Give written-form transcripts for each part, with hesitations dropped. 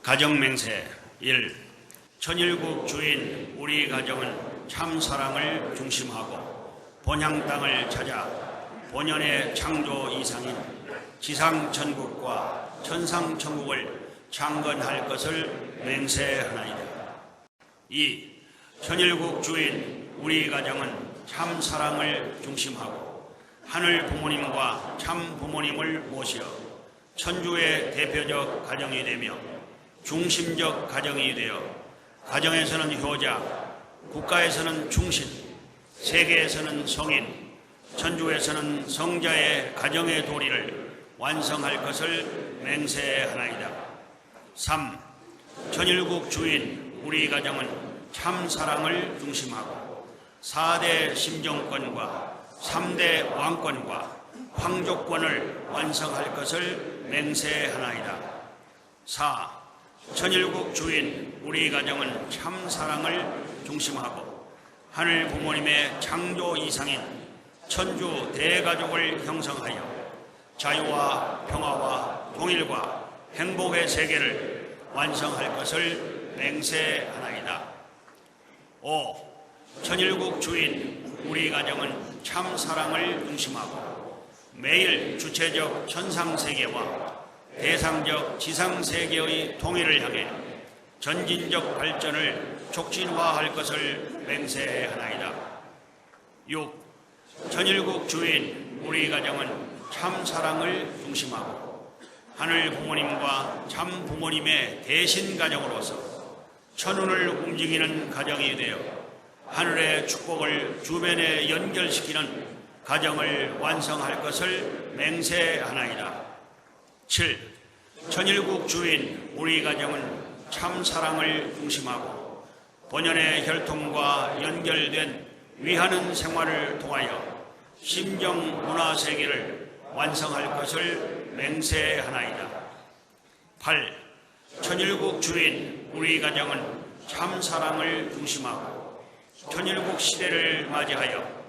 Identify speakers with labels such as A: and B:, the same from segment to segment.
A: 가정맹세 1. 천일국 주인 우리 가정은 참 사랑을 중심하고 본향 땅을 찾아 본연의 창조 이상인 지상천국과 천상천국을 창건할 것을 맹세하나이다. 2. 천일국 주인 우리 가정은 참 사랑을 중심하고 하늘 부모님과 참 부모님을 모시어 천주의 대표적 가정이 되며 중심적 가정이 되어 가정에서는 효자, 국가에서는 충신, 세계에서는 성인, 천주에서는 성자의 가정의 도리를 완성할 것을 맹세하나이다. 3. 천일국 주인 우리 가정은 참 사랑을 중심하고 4대 심정권과 3대 왕권과 황족권을 완성할 것을 맹세하나이다. 4. 천일국 주인 우리 가정은 참 사랑을 중심하고 하늘 부모님의 창조 이상인 천주 대가족을 형성하여 자유와 평화와 통일과 행복의 세계를 완성할 것을 맹세하나이다. 5. 천일국 주인 우리 가정은 참 사랑을 중심하고 매일 주체적 천상세계와 대상적 지상세계의 통일을 향해 전진적 발전을 촉진화할 것을 맹세하나이다. 6. 천일국 주인 우리 가정은 참 사랑을 중심하고 하늘 부모님과 참 부모님의 대신 가정으로서 천운을 움직이는 가정이 되어 하늘의 축복을 주변에 연결시키는 가정을 완성할 것을 맹세하나이다. 7. 천일국 주인 우리 가정은 참 사랑을 중심하고 본연의 혈통과 연결된 위하는 생활을 통하여 심정 문화 세계를 완성할 것을 맹세하나이다. 8. 천일국 주인 우리 가정은 참 사랑을 중심하고 천일국 시대를 맞이하여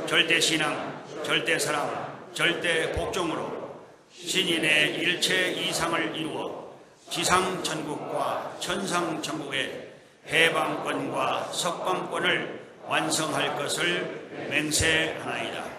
A: 절대신앙, 절대사랑, 절대복종으로 신인의 일체 이상을 이루어 지상천국과 천상천국의 해방권과 석방권을 완성할 것을 맹세하나이다.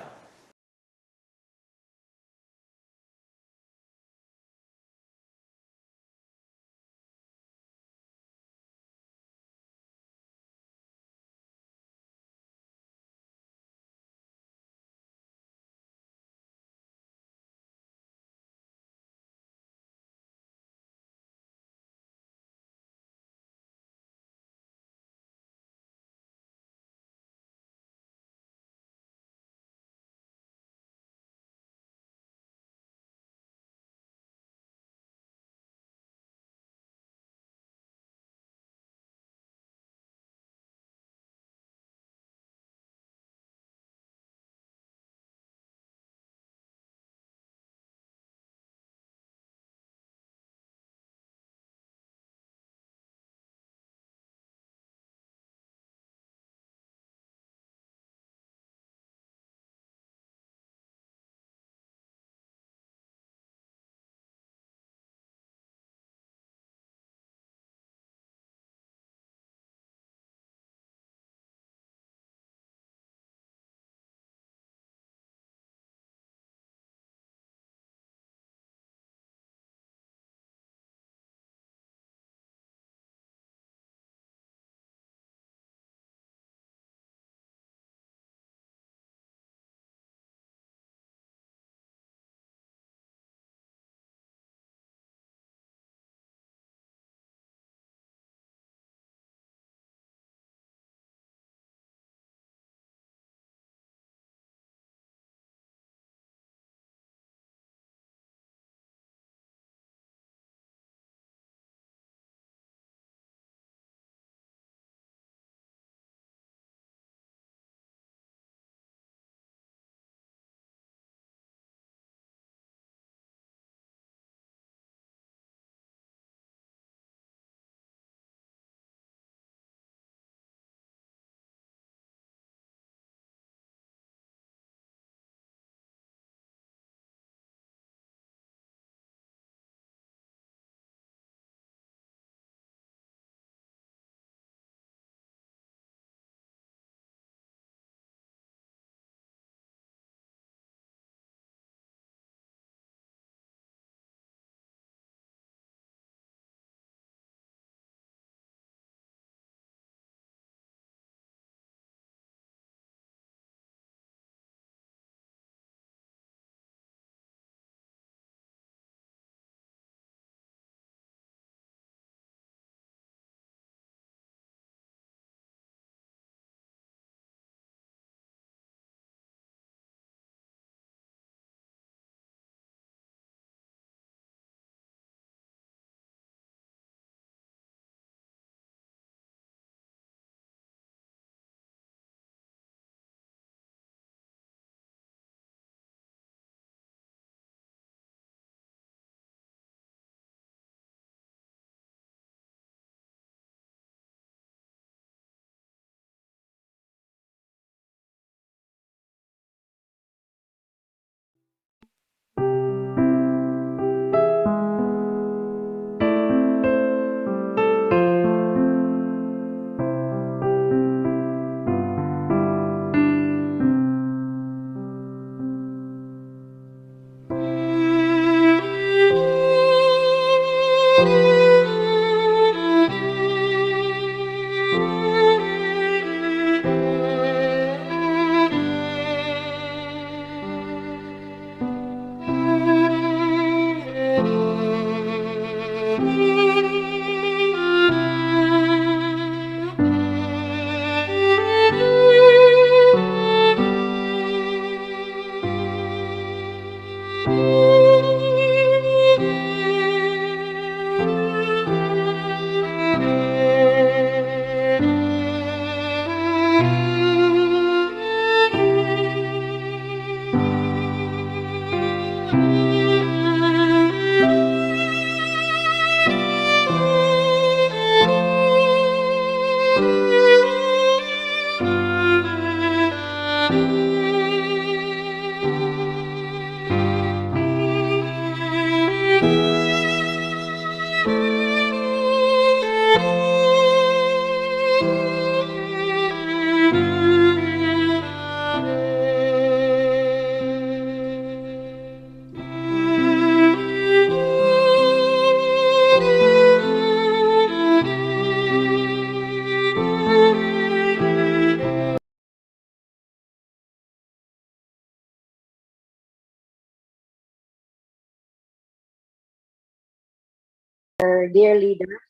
B: Our dear leaders,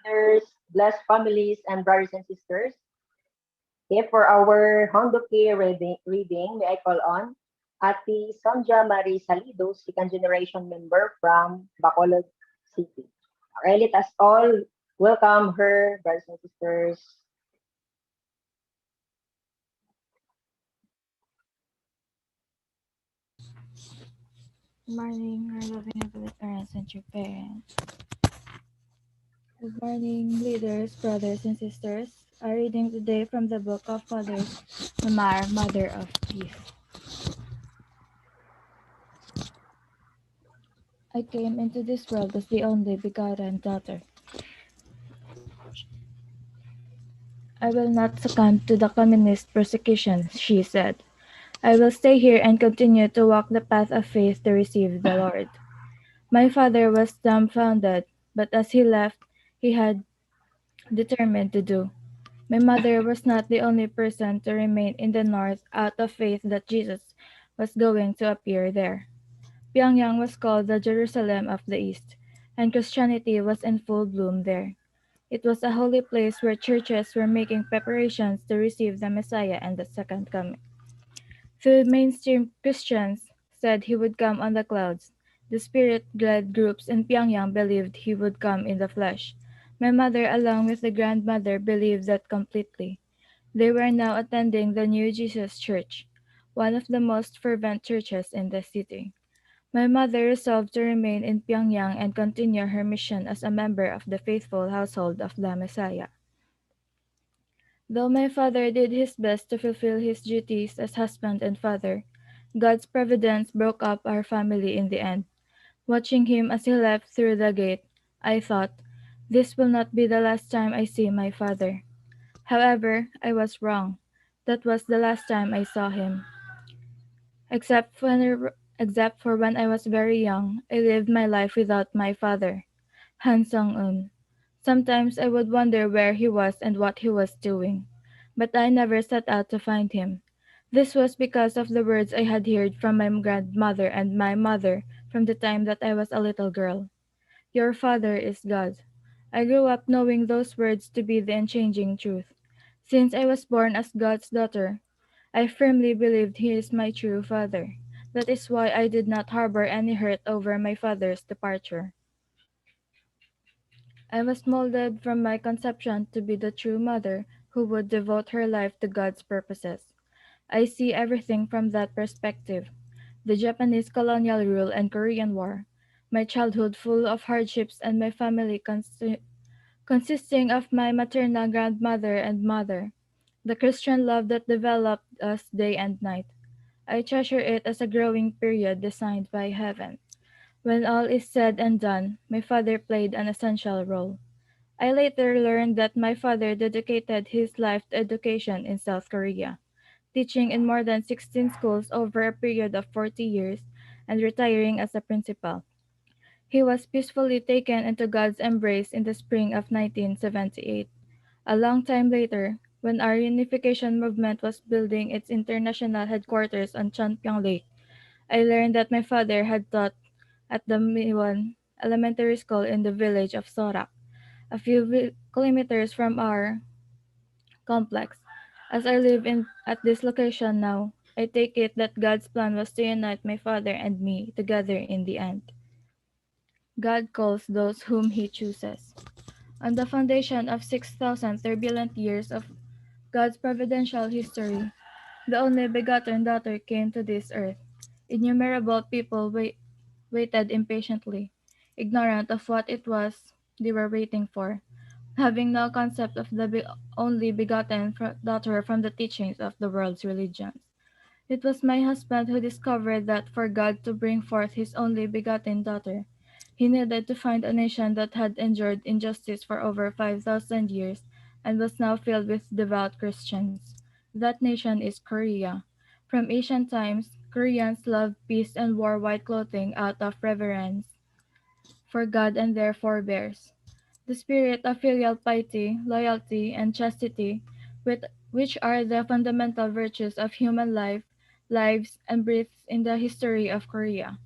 B: elders, blessed families, and brothers and sisters. Okay, for our Hondoke reading, may I call on Ati Sonja Marie Salido, second generation member from Bacolod City. Alright, let us all welcome her, brothers and sisters.
C: Good morning, our loving heavenly parents and your parents. Good morning, leaders, brothers, and sisters. A reading today from the book of Fathers, Mamar, Mother of Peace. I came into this world as the only begotten daughter. I will not succumb to the communist persecution, she said. I will stay here and continue to walk the path of faith to receive the Lord. My father was dumbfounded, but as he left, he had determined to do. My mother was not the only person to remain in the north out of faith that Jesus was going to appear there. Pyongyang was called the Jerusalem of the East, and Christianity was in full bloom there. It was a holy place where churches were making preparations to receive the Messiah and the second coming. Though mainstream Christians said he would come on the clouds, the spirit-led groups in Pyongyang believed he would come in the flesh. My mother, along with the grandmother, believed that completely. They were now attending the New Jesus Church, one of the most fervent churches in the city. My mother resolved to remain in Pyongyang and continue her mission as a member of the faithful household of the Messiah. Though my father did his best to fulfill his duties as husband and father, God's providence broke up our family in the end. Watching him as he left through the gate, I thought, this will not be the last time I see my father. However, I was wrong. That was the last time I saw him. Except for when I was very young, I lived my life without my father, Han Sung-un. Sometimes I would wonder where he was and what he was doing, but I never set out to find him. This was because of the words I had heard from my grandmother and my mother from the time that I was a little girl. Your father is God. I grew up knowing those words to be the unchanging truth. Since I was born as God's daughter, I firmly believed he is my true father. That is why I did not harbor any hurt over my father's departure. I was molded from my conception to be the true mother who would devote her life to God's purposes. I see everything from that perspective. The Japanese colonial rule and Korean War, my childhood full of hardships, and my family consisting of my maternal grandmother and mother. The Christian love that developed us day and night. I treasure it as a growing period designed by heaven. When all is said and done, my father played an essential role. I later learned that my father dedicated his life to education in South Korea, teaching in more than 16 schools over a period of 40 years and retiring as a principal. He was peacefully taken into God's embrace in the spring of 1978. A long time later, when our unification movement was building its international headquarters on Chanpyeong Lake, I learned that my father had taught at the Miwon Elementary School in the village of Sorak, a few kilometers from our complex. As I live in at this location now, I take it that God's plan was to unite my father and me together in the end. God calls those whom he chooses. On the foundation of 6,000 turbulent years of God's providential history, the only begotten daughter came to this earth. Innumerable people waited impatiently, ignorant of what it was they were waiting for, having no concept of the only begotten daughter from the teachings of the world's religions. It was my husband who discovered that for God to bring forth his only begotten daughter, he needed to find a nation that had endured injustice for over 5,000 years and was now filled with devout Christians. That nation is Korea. From ancient times, Koreans loved peace and wore white clothing out of reverence for God and their forebears. The spirit of filial piety, loyalty, and chastity, which are the fundamental virtues of human lives, and breathes in the history of Korea.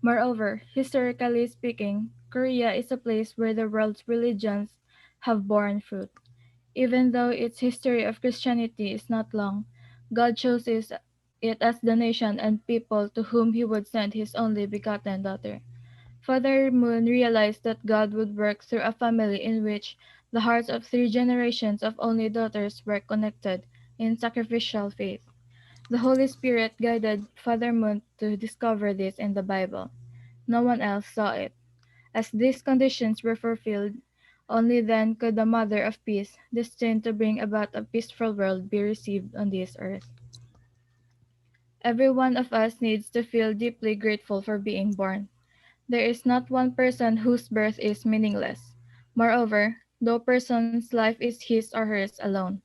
C: Moreover, historically speaking, Korea is a place where the world's religions have borne fruit. Even though its history of Christianity is not long, God chooses it as the nation and people to whom he would send his only begotten daughter. Father Moon realized that God would work through a family in which the hearts of 3 generations of only daughters were connected in sacrificial faith. The Holy Spirit guided Father Moon to discover this in the Bible. No one else saw it. As these conditions were fulfilled, only then could the Mother of Peace, destined to bring about a peaceful world, be received on this earth. Every one of us needs to feel deeply grateful for being born. There is not one person whose birth is meaningless. Moreover, no person's life is his or hers alone.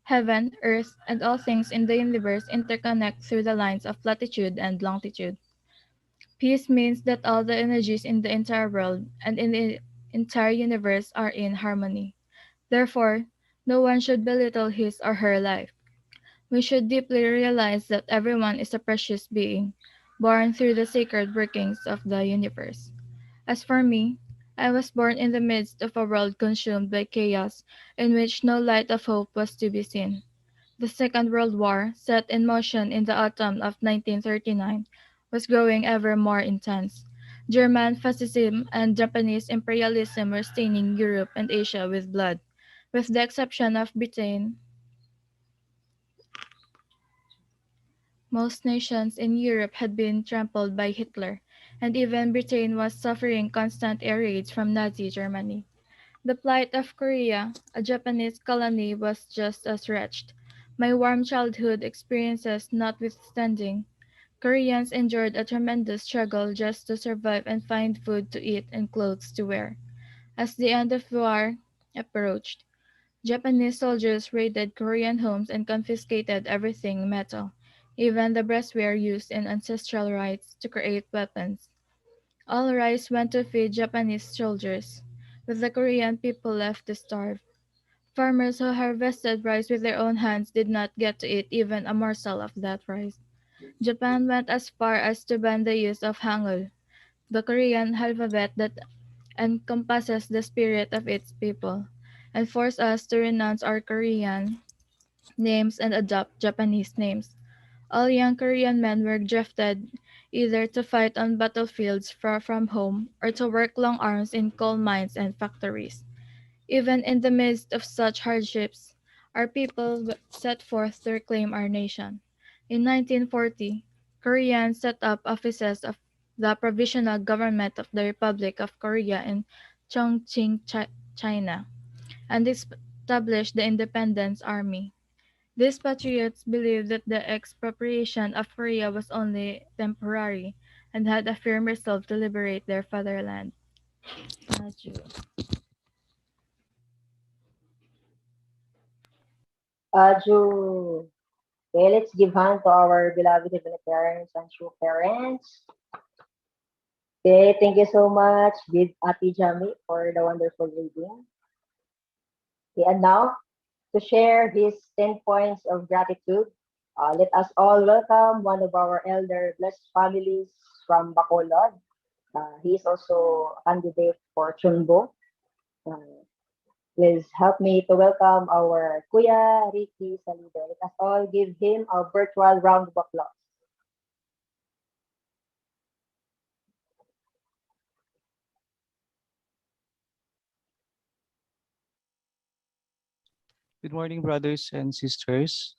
C: Heaven, earth, and all things in the universe interconnect through the lines of latitude and longitude. Peace means that all the energies in the entire world and in the entire universe are in harmony. Therefore, no one should belittle his or her life. We should deeply realize that everyone is a precious being, born through the sacred workings of the universe. As for me, I was born in the midst of a world consumed by chaos in which no light of hope was to be seen. The Second World War, set in motion in the autumn of 1939, was growing ever more intense. German fascism and Japanese imperialism were staining Europe and Asia with blood. With the exception of Britain, most nations in Europe had been trampled by Hitler, and even Britain was suffering constant air raids from Nazi Germany. The plight of Korea, a Japanese colony, was just as wretched. My warm childhood experiences notwithstanding, Koreans endured a tremendous struggle just to survive and find food to eat and clothes to wear. As the end of the war approached, Japanese soldiers raided Korean homes and confiscated everything metal, even the breastware used in ancestral rites to create weapons. All rice went to feed Japanese soldiers, with the Korean people left to starve. Farmers who harvested rice with their own hands did not get to eat even a morsel of that rice. Japan went as far as to ban the use of Hangul, the Korean alphabet that encompasses the spirit of its people, and forced us to renounce our Korean names and adopt Japanese names. All young Korean men were drafted either to fight on battlefields far from home or to work long hours in coal mines and factories. Even in the midst of such hardships, our people set forth to reclaim our nation. In 1940, Koreans set up offices of the Provisional Government of the Republic of Korea in Chongqing, China, and established the Independence Army. These patriots believed that the expropriation of Korea was only temporary and had a firm resolve to liberate their fatherland. Thank
B: Ju. Okay, let's give hand to our beloved heavenly parents and true parents. Okay, thank you so much, with Ati Jami, for the wonderful reading. Okay, and now, to share his 10 points of gratitude, let us all welcome one of our elder blessed families from Bacolod. He is also a candidate for Chunbo. Uh, Please help me to welcome our Kuya Ricky Salido. Let us all give him a virtual round of applause.
D: Good morning, brothers and sisters.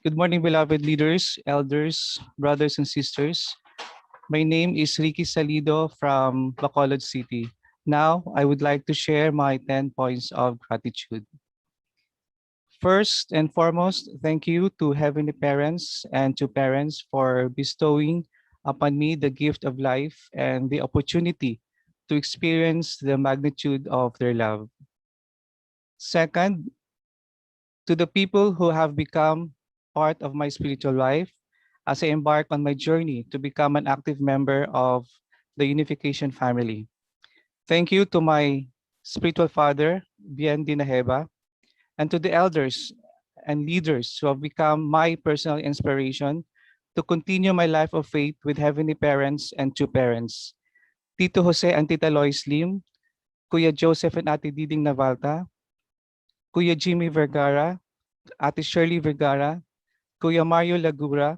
D: Good morning, beloved leaders, elders, brothers and sisters. My name is Ricky Salido from Bacolod City. Now, I would like to share my 10 points of gratitude. First and foremost, thank you to Heavenly Parents and to parents for bestowing upon me the gift of life and the opportunity to experience the magnitude of their love. Second, to the people who have become part of my spiritual life as I embark on my journey to become an active member of the Unification family. Thank you to my spiritual father, Bien Dinaheba, and to the elders and leaders who have become my personal inspiration to continue my life of faith with heavenly parents and two parents, Tito Jose and Tita Lois Lim, Kuya Joseph and Ate Diding Navalta, Kuya Jimmy Vergara, Ate Shirley Vergara, Kuya Mario Lagura,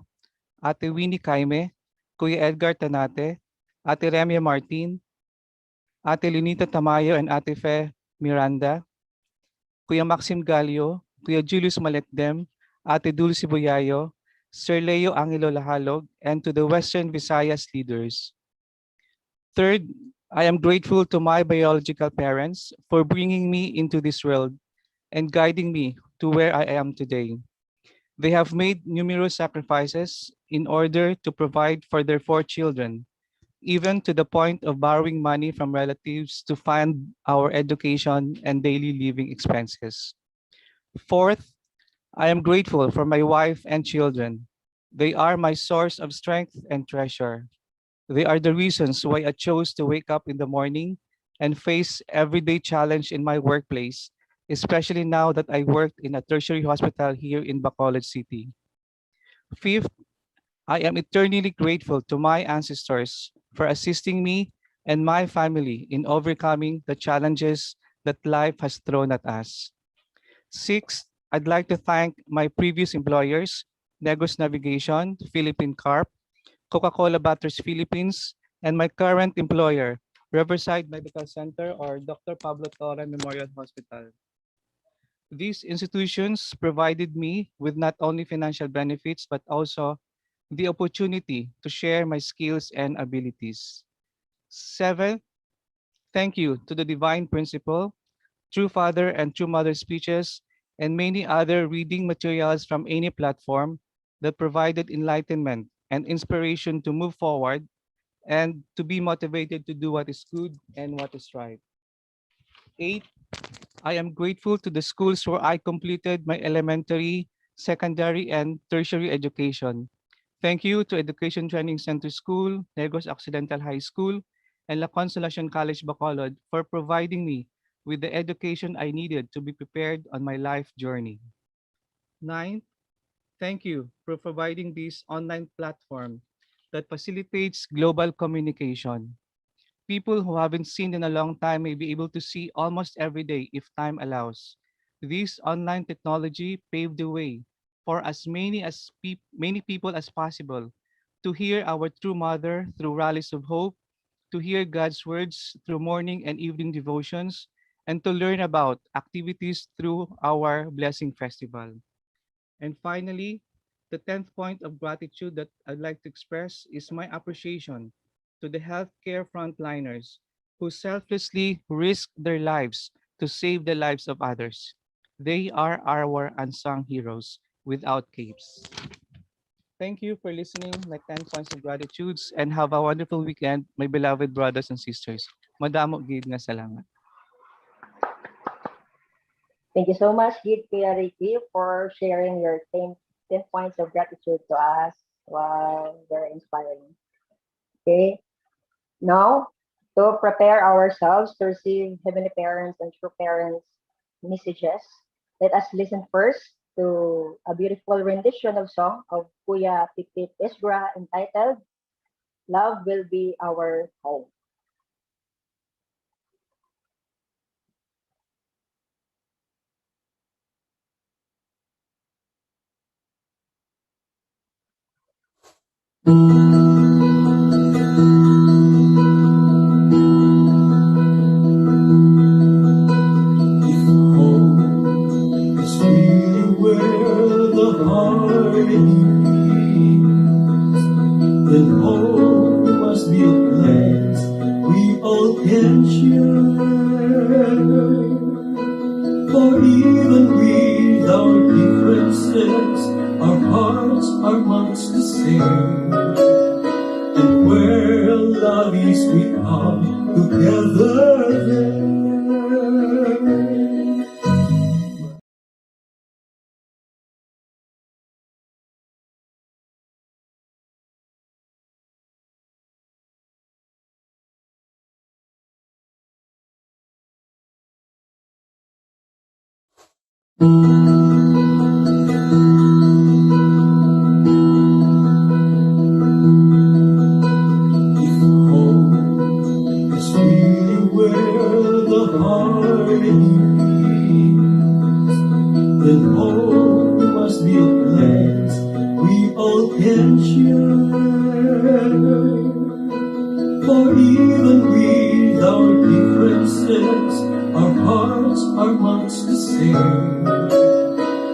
D: Ate Winnie Caime, Kuya Edgar Tanate, Ate Remia Martin, Ate Lunita Tamayo and Ate Fe Miranda, Kuya Maxim Galio, Kuya Julius Maletdem, Ate Dulce Buyayo, Sir Leo Angelo Lahalog, and to the Western Visayas leaders. Third, I am grateful to my biological parents for bringing me into this world and guiding me to where I am today. They have made numerous sacrifices in order to provide for their four children, even to the point of borrowing money from relatives to fund our education and daily living expenses. Fourth, I am grateful for my wife and children. They are my source of strength and treasure. They are the reasons why I chose to wake up in the morning and face everyday challenge in my workplace, especially now that I work in a tertiary hospital here in Bacolod City. Fifth, I am eternally grateful to my ancestors for assisting me and my family in overcoming the challenges that life has thrown at us. Sixth, I'd like to thank my previous employers, Negros Navigation, Philippine Carp, Coca-Cola Butters Philippines, and my current employer, Riverside Medical Center or Dr. Pablo Torre Memorial Hospital. These institutions provided me with not only financial benefits, but also the opportunity to share my skills and abilities. Seventh, thank you to the Divine Principle, True Father and True Mother speeches, and many other reading materials from any platform that provided enlightenment and inspiration to move forward and to be motivated to do what is good and what is right. Eight, I am grateful to the schools where I completed my elementary, secondary, and tertiary education. Thank you to Education Training Center School, Negros Occidental High School, and La Consolacion College Bacolod for providing me with the education I needed to be prepared on my life journey. Ninth, thank you for providing this online platform that facilitates global communication. People who haven't seen in a long time may be able to see almost every day if time allows. This online technology paved the way for many people as possible to hear our true mother through rallies of hope, to hear God's words through morning and evening devotions, and to learn about activities through our blessing festival. And finally, the 10th point of gratitude that I'd like to express is my appreciation to the healthcare frontliners who selflessly risk their lives to save the lives of others. They are our unsung heroes without capes. Thank you for listening, my 10 points of gratitudes, and have a wonderful weekend, my beloved brothers and sisters. Madamo gid nga salamat.
B: Thank you so much, Gid Kuya Ricky, for sharing your 10 points of gratitude to us. Wow, very inspiring. Okay, now to prepare ourselves to receive Heavenly Parents and True Parents messages, let us listen first to a beautiful rendition of song of Kuya Pipit Isgra entitled Love will be our home.
E: If home is really where the heart is, then home must be a place we all can share. For even with our differences, our hearts are much the same. And where love is, we come together there. If home is really where the heart is, then home must be a place we all can share. For even with our differences, our hearts are much the same.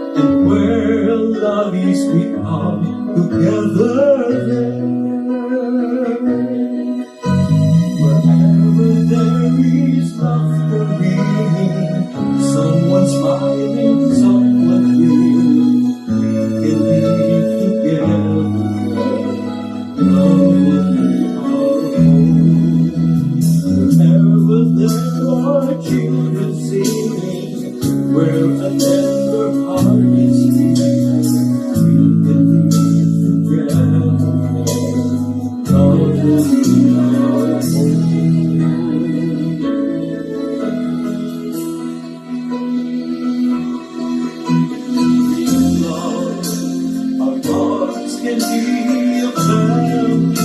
E: And where love is, we come together there. Wherever there is laughter ringing, someone smiling, someone grinning, we can live together. Love will be our home. Wherever there are children singing, where a tender heart is beating, we can live together. Love will be our home. In love, our hearts can be a family,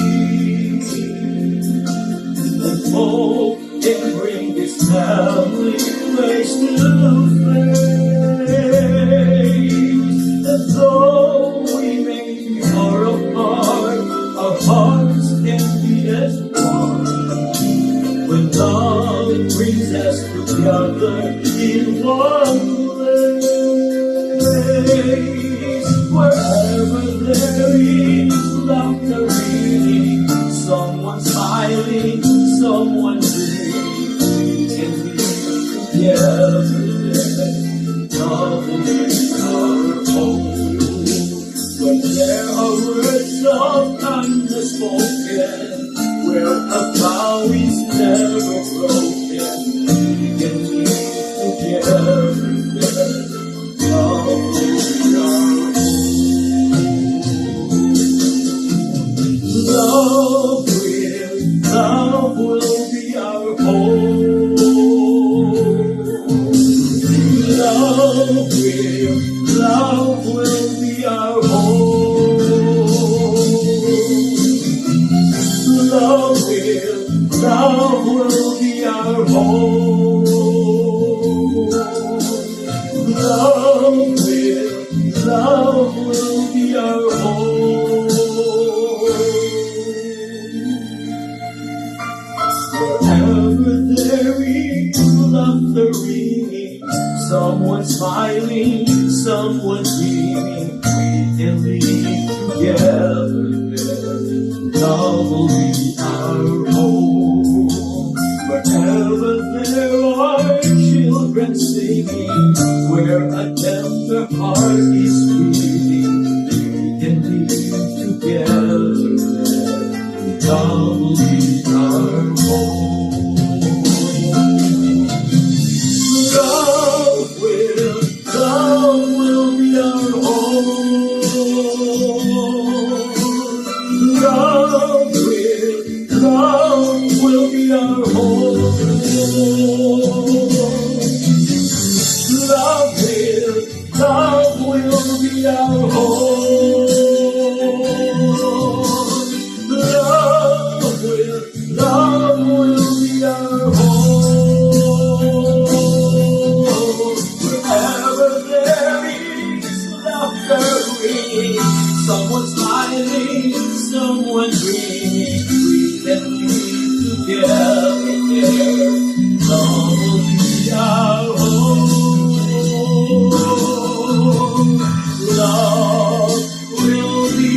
E: and hope can bring this family face to face. And though we may be far apart, our hearts can be as one. When love brings us together in one place, wherever there is laughter ringing, someone smiling, someone dreaming, we can be together. Love will be our home. When there are words of kindness spoken, where a vow is never broken, we can live together. Love will be our home. Love will be our home. Love will be our home. Love will be our home. Love will be our home. Wherever there is laughter ringing, someone smiling, someone dreaming, we can live together. Love will be our home. Wherever there are children singing, where a tender heart is beating, we can live together. Love will be our home. Love will be our home. Love will be our home. Love will be our home. Love Someone smiling, someone dreaming. We can live together. Love will be our home. Love will be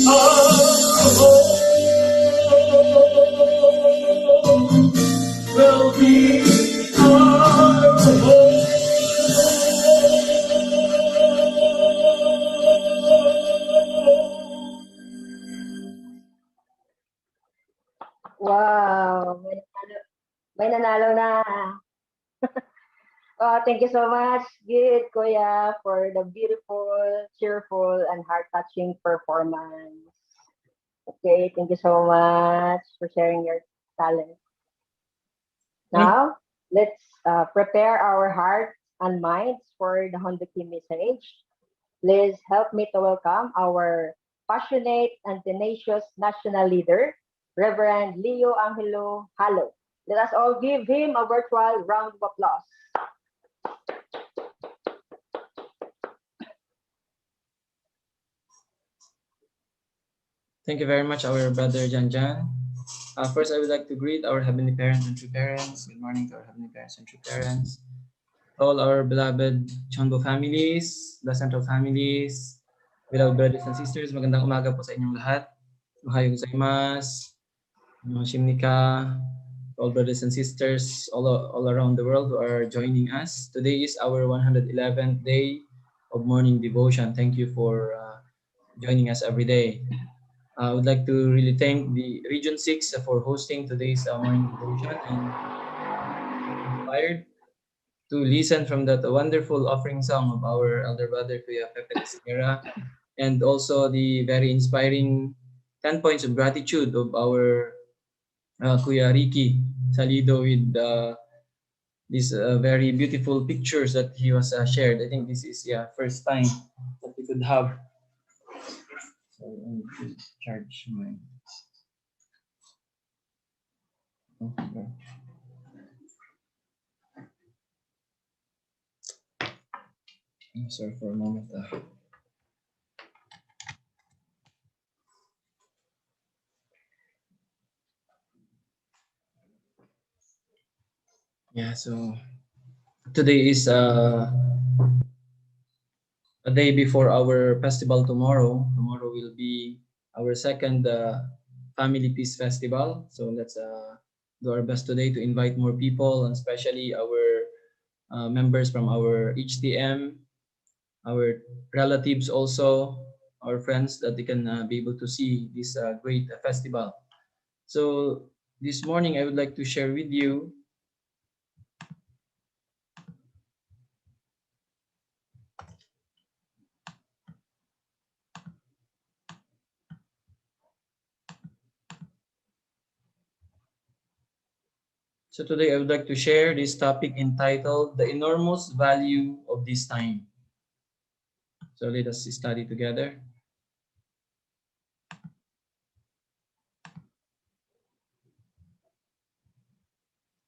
E: our home. Will be our home.
B: Wow, may nanalo na. Oh, thank you so much, Gid, Kuya, for the beautiful, cheerful, and heart-touching performance. Okay, thank you so much for sharing your talent. Now, let's prepare our hearts and minds for the Honduki message. Please help me to welcome our passionate and tenacious national leader, Reverend Leo Angelo Halo. Let us all give him a virtual round of applause.
F: Thank you very much, our brother Jan Jan. First, I would like to greet our heavenly parents and true parents. Good morning to our heavenly parents and true parents. All our beloved Chonbo families, the Central families, beloved brothers and sisters, magandang umaga po sa inyong lahat. Ohayo gozaimasu, shimnika, all brothers and sisters all around the world who are joining us. Today is our 111th day of morning devotion. Thank you for joining us every day. I would like to really thank the Region 6 for hosting today's morning devotion and inspired to listen from that wonderful offering song of our elder brother Kuya Pepe Sierra, and also the very inspiring 10 points of gratitude of our Kuya Ricky Salido with these very beautiful pictures that he was shared. I think this is first time that we could have. So I need to charge my. Okay. Sorry for a moment. Yeah, so today is a day before our festival tomorrow. Tomorrow will be our second Family Peace Festival. So let's do our best today to invite more people, and especially our members from our HTM, our relatives also, our friends, that they can be able to see this great festival. So this morning I would like to share with you So today I would like to share this topic entitled The Enormous Value of This Time. So let us study together.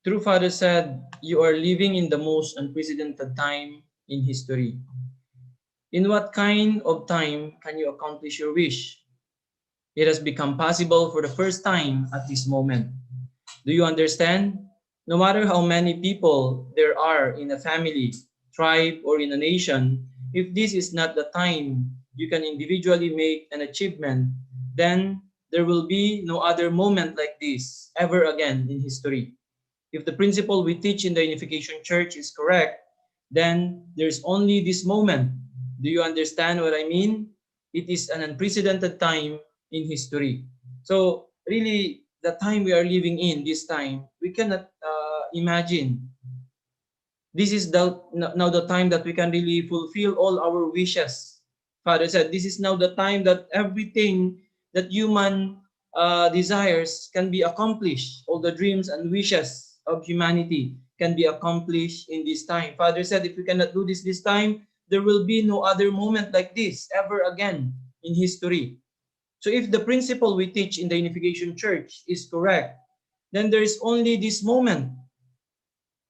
F: True Father said, "You are living in the most unprecedented time in history. In what kind of time can you accomplish your wish? It has become possible for the first time at this moment. Do you understand? No matter how many people there are in a family, tribe, or in a nation, if this is not the time you can individually make an achievement, then there will be no other moment like this ever again in history. If the principle we teach in the Unification Church is correct, then there's only this moment. Do you understand what I mean? It is an unprecedented time in history." So really, the time we are living in this time, we cannot imagine. This is now the time that we can really fulfill all our wishes. Father said, this is now the time that everything that human desires can be accomplished. All the dreams and wishes of humanity can be accomplished in this time. Father said, if we cannot do this time, there will be no other moment like this ever again in history. So if the principle we teach in the Unification Church is correct, then there is only this moment.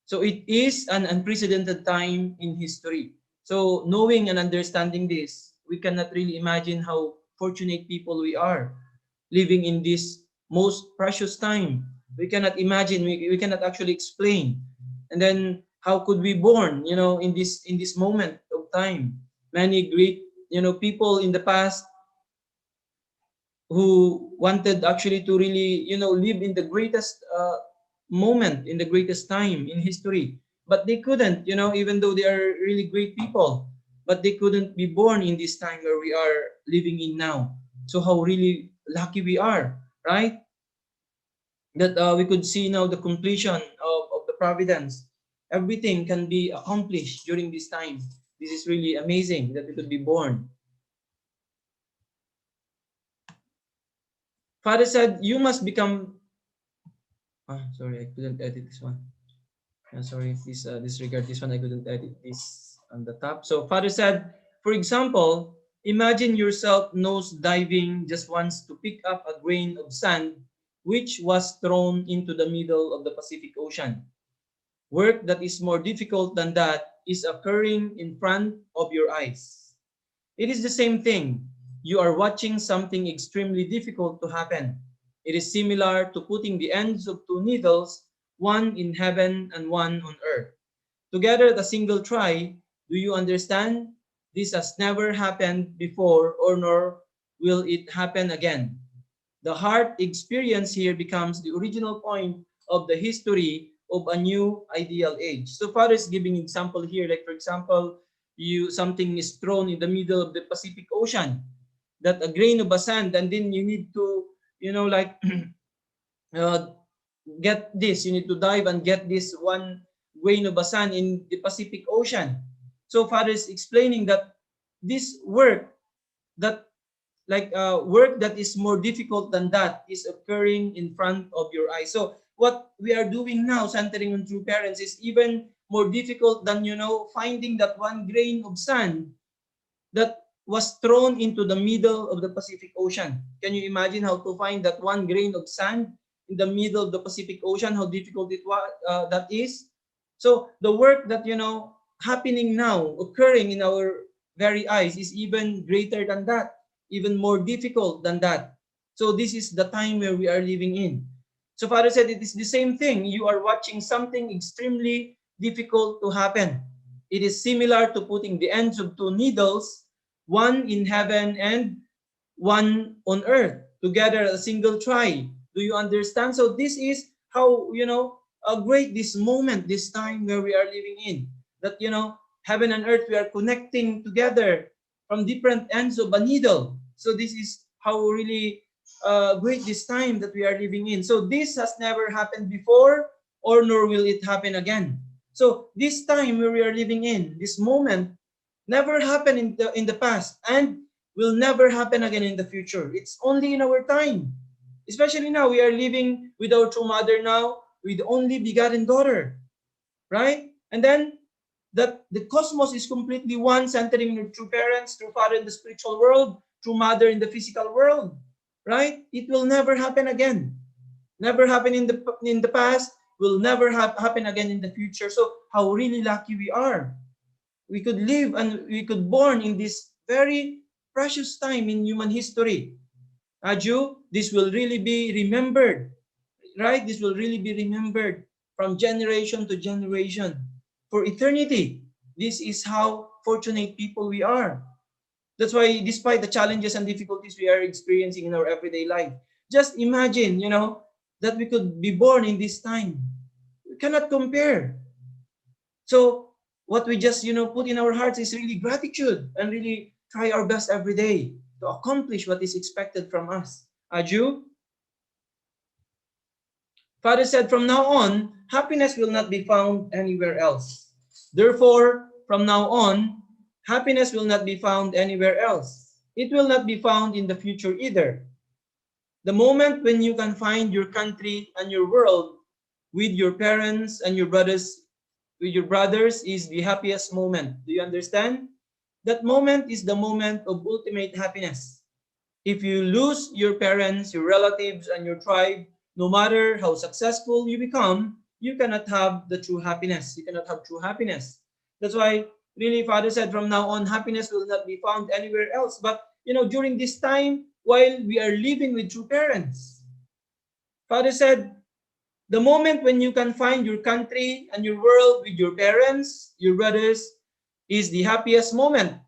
F: So it is an unprecedented time in history. So knowing and understanding this, we cannot really imagine how fortunate people we are living in this most precious time. We cannot imagine, we cannot actually explain. And then how could we born, in this moment of time? Many great, people in the past who wanted actually to really, live in the greatest moment, in the greatest time in history. But they couldn't, even though they are really great people, but they couldn't be born in this time where we are living in now. So how really lucky we are, right? That we could see now the completion of the providence. Everything can be accomplished during this time. This is really amazing that we could be born. Father said, you must become. Sorry, I couldn't edit this one. Sorry, please disregard this one. I couldn't edit this on the top. So Father said, for example, imagine yourself nose diving just once to pick up a grain of sand which was thrown into the middle of the Pacific Ocean. Work that is more difficult than that is occurring in front of your eyes. It is the same thing. You are watching something extremely difficult to happen. It is similar to putting the ends of two needles, one in heaven and one on earth, together at a single try. Do you understand? This has never happened before, or nor will it happen again. The heart experience here becomes the original point of the history of a new ideal age. So Father is giving example here, like for example, something is thrown in the middle of the Pacific Ocean, that a grain of a sand, and then you need to, like get this, you need to dive and get this one grain of a sand in the Pacific Ocean. So Father is explaining that this work that work that is more difficult than that is occurring in front of your eyes. So what we are doing now, centering on true parents, is even more difficult than, finding that one grain of sand that was thrown into the middle of the Pacific Ocean. Can you imagine how to find that one grain of sand in the middle of the Pacific Ocean, how difficult that is? So the work that, happening now, occurring in our very eyes, is even greater than that, even more difficult than that. So this is the time where we are living in. So Father said it is the same thing. You are watching something extremely difficult to happen. It is similar to putting the ends of two needles, one in heaven and one on earth, together at a single try. Do you understand? So this is how, great this moment, this time where we are living in. That, heaven and earth, we are connecting together from different ends of a needle. So this is how really great this time that we are living in. So this has never happened before, or nor will it happen again. So this time where we are living in, this moment, never happened in the past and will never happen again in the future. It's only in our time. Especially now, we are living with our true mother now, with the only begotten daughter, right? And then that the cosmos is completely one, centering in true parents, true father in the spiritual world, true mother in the physical world, right? It will never happen again. Never happen in the past, will never happen again in the future. So how really lucky we are. We could live and we could born in this very precious time in human history. Aju, this will really be remembered, right? This will really be remembered from generation to generation for eternity. This is how fortunate people we are. That's why, despite the challenges and difficulties we are experiencing in our everyday life, just imagine, that we could be born in this time. We cannot compare. So what we just, put in our hearts is really gratitude and really try our best every day to accomplish what is expected from us. Aju? Father said, from now on, happiness will not be found anywhere else. Therefore, from now on, happiness will not be found anywhere else. It will not be found in the future either. The moment when you can find your country and your world with your parents and your brothers, is the happiest moment. Do you understand? That moment is the moment of ultimate happiness. If you lose your parents, your relatives, and your tribe, no matter how successful you become, you cannot have the true happiness. You cannot have true happiness. That's why really Father said from now on, happiness will not be found anywhere else. But during this time, while we are living with true parents, Father said, the moment when you can find your country and your world with your parents, your brothers, is the happiest moment.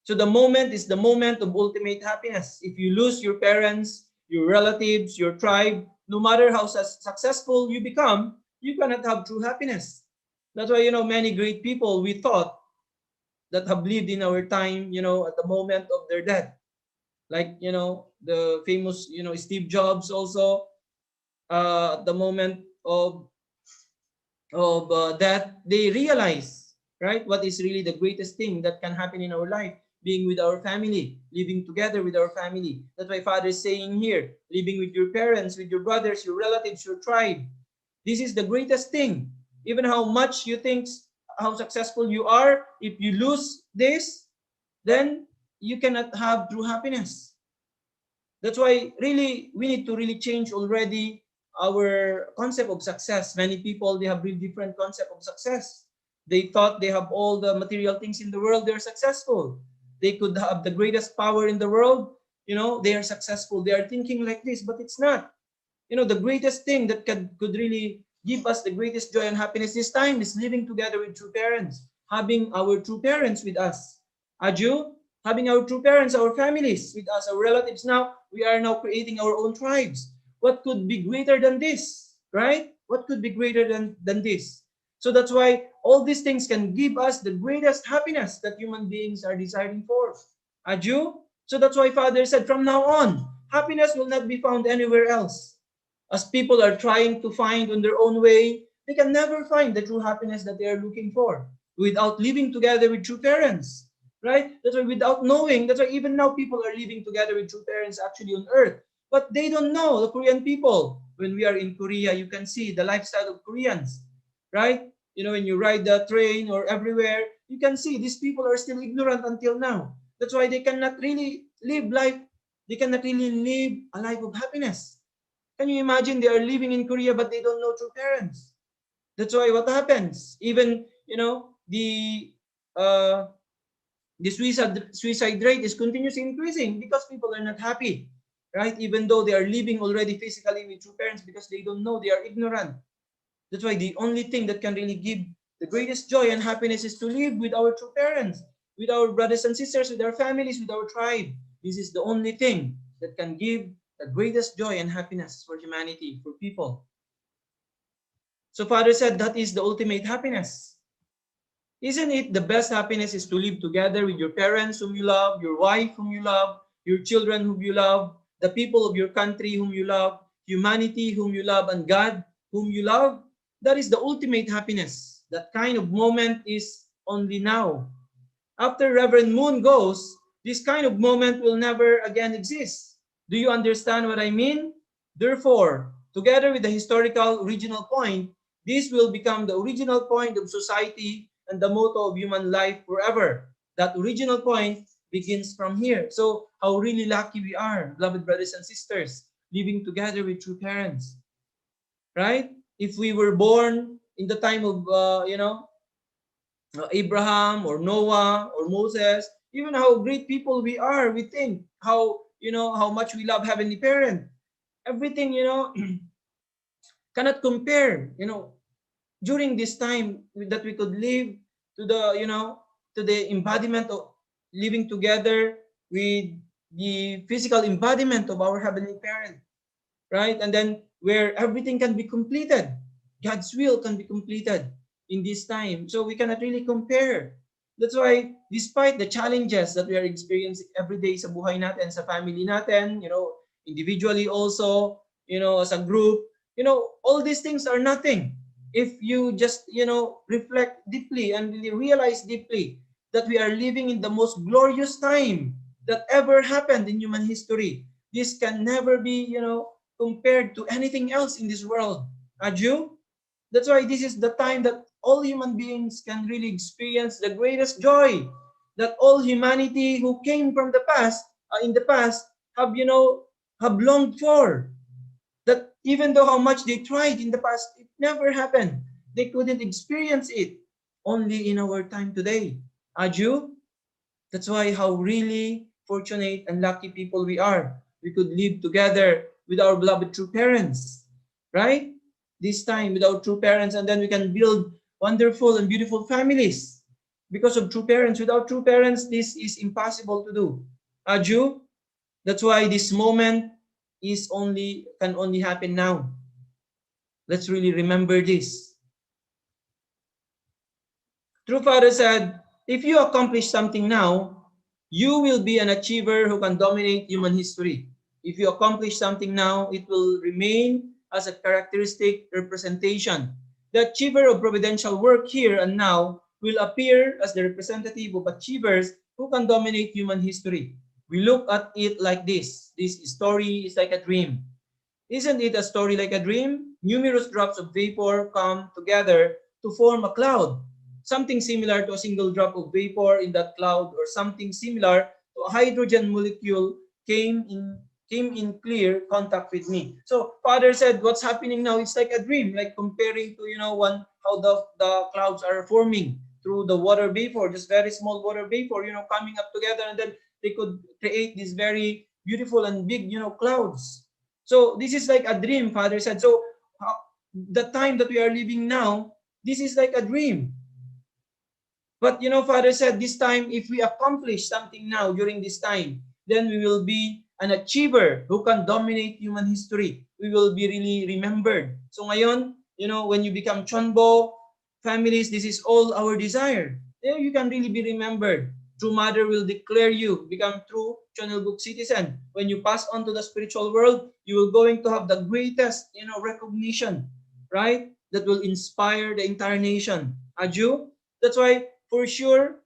F: So the moment is the moment of ultimate happiness. If you lose your parents, your relatives, your tribe, no matter how successful you become, you cannot have true happiness. That's why, many great people we thought that have lived in our time, at the moment of their death. Like, the famous, Steve Jobs also, at the moment of death, they realize, right, what is really the greatest thing that can happen in our life, being with our family, living together with our family. That's why Father is saying here, living with your parents, with your brothers, your relatives, your tribe. This is the greatest thing. Even how much you think, how successful you are, if you lose this, then you cannot have true happiness. That's why really we need to really change already our concept of success. Many people, they have really different concept of success. They thought they have all the material things in the world, they're successful. They could have the greatest power in the world, they are successful. They are thinking like this, but it's not. The greatest thing that could really give us the greatest joy and happiness this time is living together with true parents, having our true parents with us. Aju, having our true parents, our families with us, our relatives. Now, we are now creating our own tribes. What could be greater than this, right? What could be greater than this? So that's why all these things can give us the greatest happiness that human beings are desiring for. Aju? So that's why Father said, from now on, happiness will not be found anywhere else. As people are trying to find on their own way, they can never find the true happiness that they are looking for without living together with true parents, right? That's why without knowing, that's why even now people are living together with true parents actually on earth, but they don't know the Korean people. When we are in Korea, you can see the lifestyle of Koreans, right? When you ride the train or everywhere, you can see these people are still ignorant until now. That's why they cannot really live life. They cannot really live a life of happiness. Can you imagine they are living in Korea but they don't know true parents? That's why what happens? Even uh, the suicide rate is continuously increasing because people are not happy, right? Even though they are living already physically with true parents, because they don't know, they are ignorant. That's why the only thing that can really give the greatest joy and happiness is to live with our true parents, with our brothers and sisters, with our families, with our tribe. This is the only thing that can give the greatest joy and happiness for humanity, for people. So Father said that is the ultimate happiness. Isn't it the best happiness is to live together with your parents whom you love, your wife whom you love, your children whom you love, the people of your country whom you love, humanity whom you love, and God whom you love? That is the ultimate happiness. That kind of moment is only now. After Reverend Moon goes, this kind of moment will never again exist. Do you understand what I mean? Therefore, together with the historical original point, this will become the original point of society and the motto of human life forever. That original point begins from here. So how really lucky we are, beloved brothers and sisters, living together with true parents, right? If we were born in the time of, Abraham or Noah or Moses, even how great people we are, we think how much we love heavenly parent. Everything, cannot compare, during this time that we could live to the embodiment of living together with the physical embodiment of our heavenly parent, right? And then where everything can be completed, God's will can be completed in this time. So we cannot really compare. That's why despite the challenges that we are experiencing every day sa buhay natin, sa family natin, individually also, as a group, all these things are nothing if you just, reflect deeply and really realize deeply that we are living in the most glorious time that ever happened in human history. This can never be, compared to anything else in this world. Aju? That's why this is the time that all human beings can really experience the greatest joy that all humanity who came from the past, in the past, have longed for. That Even though how much they tried in the past, it never happened. They couldn't experience it. Only in our time today. Aju, that's why how really fortunate and lucky people we are. We could live together with our beloved true parents, right? This time with our true parents, and then we can build wonderful and beautiful families because of true parents. Without true parents, this is impossible to do. Aju, that's why this moment can only happen now. Let's really remember this. True Father said, if you accomplish something now, you will be an achiever who can dominate human history. If you accomplish something now, it will remain as a characteristic representation. The achiever of providential work here and now will appear as the representative of achievers who can dominate human history. We look at it like this. This story is like a dream. Isn't it a story like a dream? Numerous drops of vapor come together to form a cloud. Something similar to a single drop of vapor in that cloud, or something similar to a hydrogen molecule came in clear contact with me. So Father said, what's happening now, it's like a dream, like comparing to, how the clouds are forming through the water vapor, just very small water vapor, coming up together, and then they could create these very beautiful and big, clouds. So this is like a dream, Father said. So the time that we are living now, this is like a dream. But Father said, this time, if we accomplish something now during this time, then we will be an achiever who can dominate human history. We will be really remembered. So ngayon, when you become Chonbo families, this is all our desire. There you can really be remembered. True Mother will declare you become true Chonilguk citizen. When you pass on to the spiritual world, you will going to have the greatest, recognition, right? That will inspire the entire nation. Aju? That's why, for sure,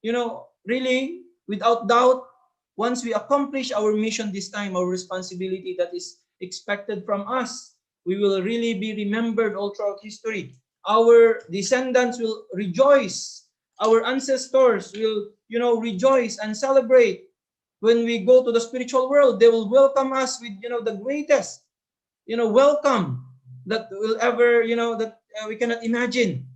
F: really, without doubt, once we accomplish our mission this time, our responsibility that is expected from us, we will really be remembered all throughout history. Our descendants will rejoice. Our ancestors will, rejoice and celebrate. When we go to the spiritual world, they will welcome us with, the greatest, welcome that will ever, that we cannot imagine.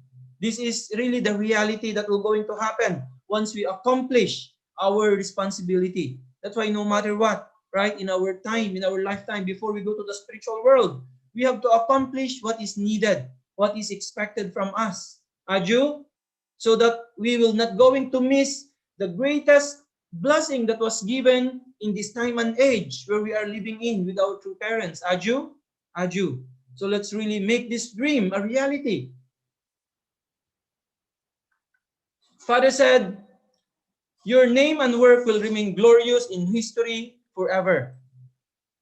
F: This is really the reality that will going to happen once we accomplish our responsibility. That's why no matter what, right, in our time, in our lifetime, before we go to the spiritual world, we have to accomplish what is needed, what is expected from us. Aju? So that we will not going to miss the greatest blessing that was given in this time and age where we are living in with our true parents. Aju? Aju. So let's really make this dream a reality. Father said, your name and work will remain glorious in history forever.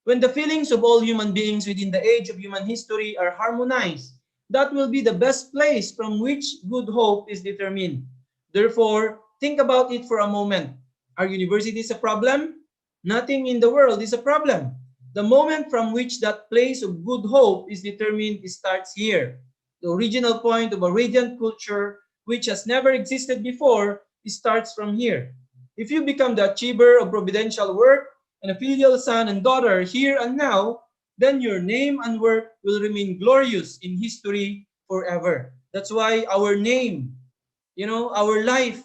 F: When the feelings of all human beings within the age of human history are harmonized, that will be the best place from which good hope is determined. Therefore, think about it for a moment. Are universities a problem? Nothing in the world is a problem. The moment from which that place of good hope is determined starts here. The original point of a radiant culture which has never existed before starts from here. If you become the achiever of providential work and a filial son and daughter here and now, then your name and work will remain glorious in history forever. That's why our name, our life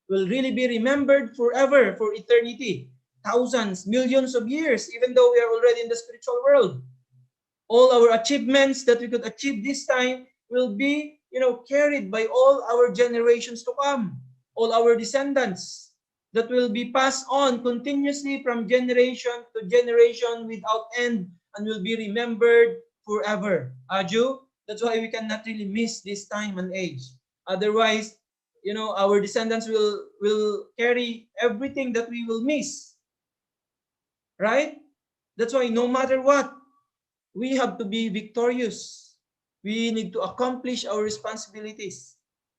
F: will really be remembered forever, for eternity. Thousands, millions of years, even though we are already in the spiritual world. All our achievements that we could achieve this time will be, carried by all our generations to come, all our descendants, that will be passed on continuously from generation to generation without end, and will be remembered forever. Aju? That's why we cannot really miss this time and age. Otherwise, our descendants will carry everything that we will miss. Right? That's why no matter what, we have to be victorious. We need to accomplish our responsibilities.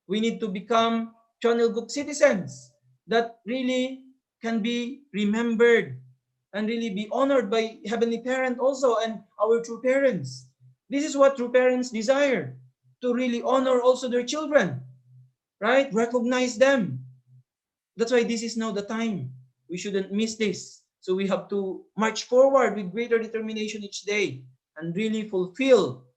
F: We need to become Chonilguk citizens that really can be remembered and really be honored by Heavenly Parent also and our true parents. This is what true parents desire, to really honor also their children, right? Recognize them. That's why this is now the time. We shouldn't miss this. So we have to march forward with greater determination each day and really fulfill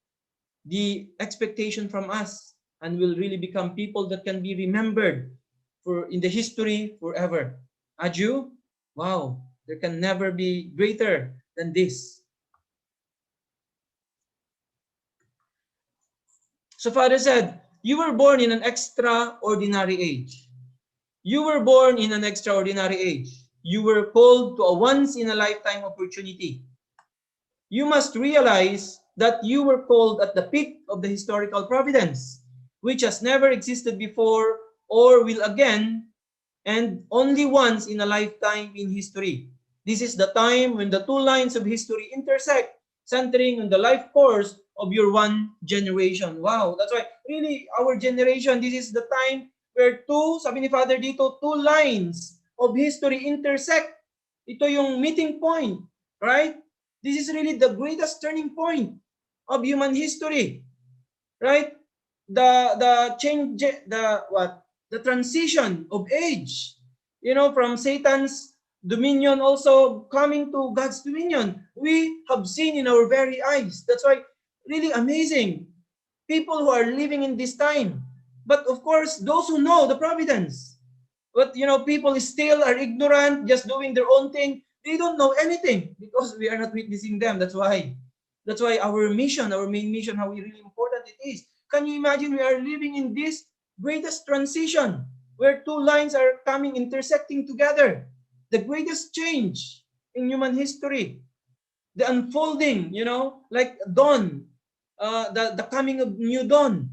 F: the expectation from us, and will really become people that can be remembered for in the history forever. Aju, wow, there can never be greater than this. So Father said, you were born in an extraordinary age. You were born in an extraordinary age. You were called to a once-in-a-lifetime opportunity. You must realize that you were called at the peak of the historical providence, which has never existed before or will again, and only once in a lifetime in history. This is the time when the two lines of history intersect, centering on the life course of your one generation. Wow, that's why really our generation, this is the time where sabi ni Father dito, two lines of history intersect. Ito yung meeting point, right? This is really the greatest turning point of human history, right? The change, the transition of age, from Satan's dominion also coming to God's dominion. We have seen in our very eyes. That's why really amazing people who are living in this time. But of course, those who know the providence, but people still are ignorant, just doing their own thing. They don't know anything because we are not witnessing them. That's why our mission, our main mission, how really important it is. Can you imagine we are living in this greatest transition where two lines are coming, intersecting together? The greatest change in human history. The unfolding, like dawn, the coming of new dawn.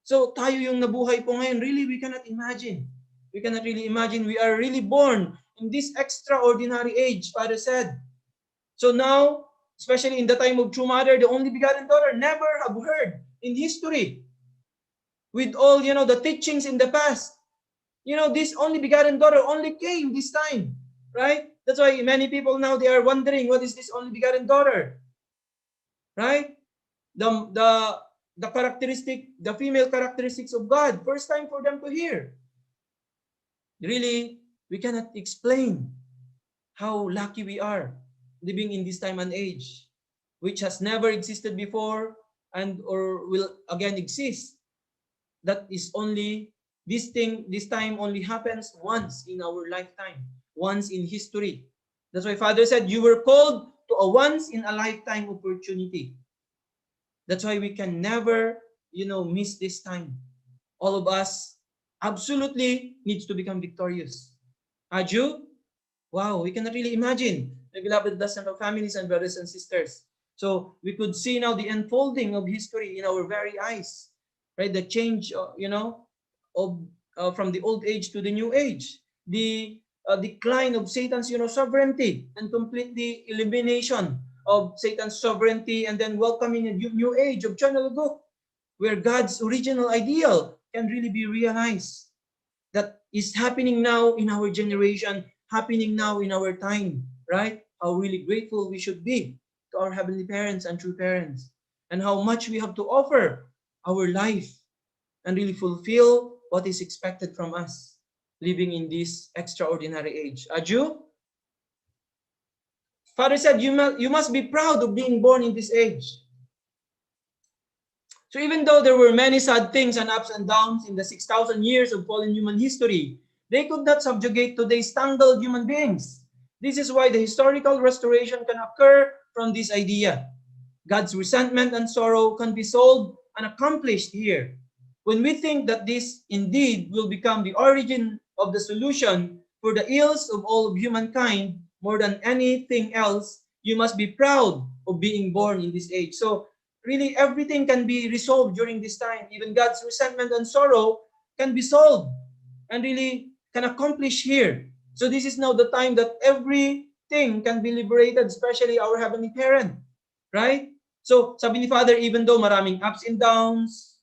F: So tayo yung nabuhay po ngayon, really we cannot imagine. We cannot really imagine we are really born in this extraordinary age, Father said. So now, especially in the time of True Mother, the only begotten daughter, never have heard in history. With all, the teachings in the past. This only begotten daughter only came this time, right? That's why many people now, they are wondering, what is this only begotten daughter? Right? The characteristic, the female characteristics of God, first time for them to hear. Really, we cannot explain how lucky we are living in this time and age, which has never existed before and or will again exist. That is only, this time only happens once in our lifetime, once in history. That's why Father said, you were called to a once in a lifetime opportunity. That's why we can never, miss this time. All of us absolutely needs to become victorious. Aju? Wow, we cannot really imagine. My beloved blessed families and brothers and sisters. So we could see now the unfolding of history in our very eyes, right? The change, from the old age to the new age, the decline of Satan's, sovereignty, and completely elimination of Satan's sovereignty, and then welcoming a new age of Chanaluguk, where God's original ideal can really be realized. That is happening now in our generation, happening now in our time, right? How really grateful we should be to our heavenly parents and true parents, and how much we have to offer our life and really fulfill what is expected from us living in this extraordinary age. Aju? Father said, you must be proud of being born in this age. So even though there were many sad things and ups and downs in the 6,000 years of fallen human history, they could not subjugate today's tangled human beings. This is why the historical restoration can occur from this idea. God's resentment and sorrow can be solved and accomplished here. When we think that this indeed will become the origin of the solution for the ills of all of humankind, more than anything else, you must be proud of being born in this age. So really everything can be resolved during this time. Even God's resentment and sorrow can be solved and really can accomplish here. So this is now the time that everything can be liberated, especially our heavenly parent, right? So sabi ni Father, even though maraming ups and downs,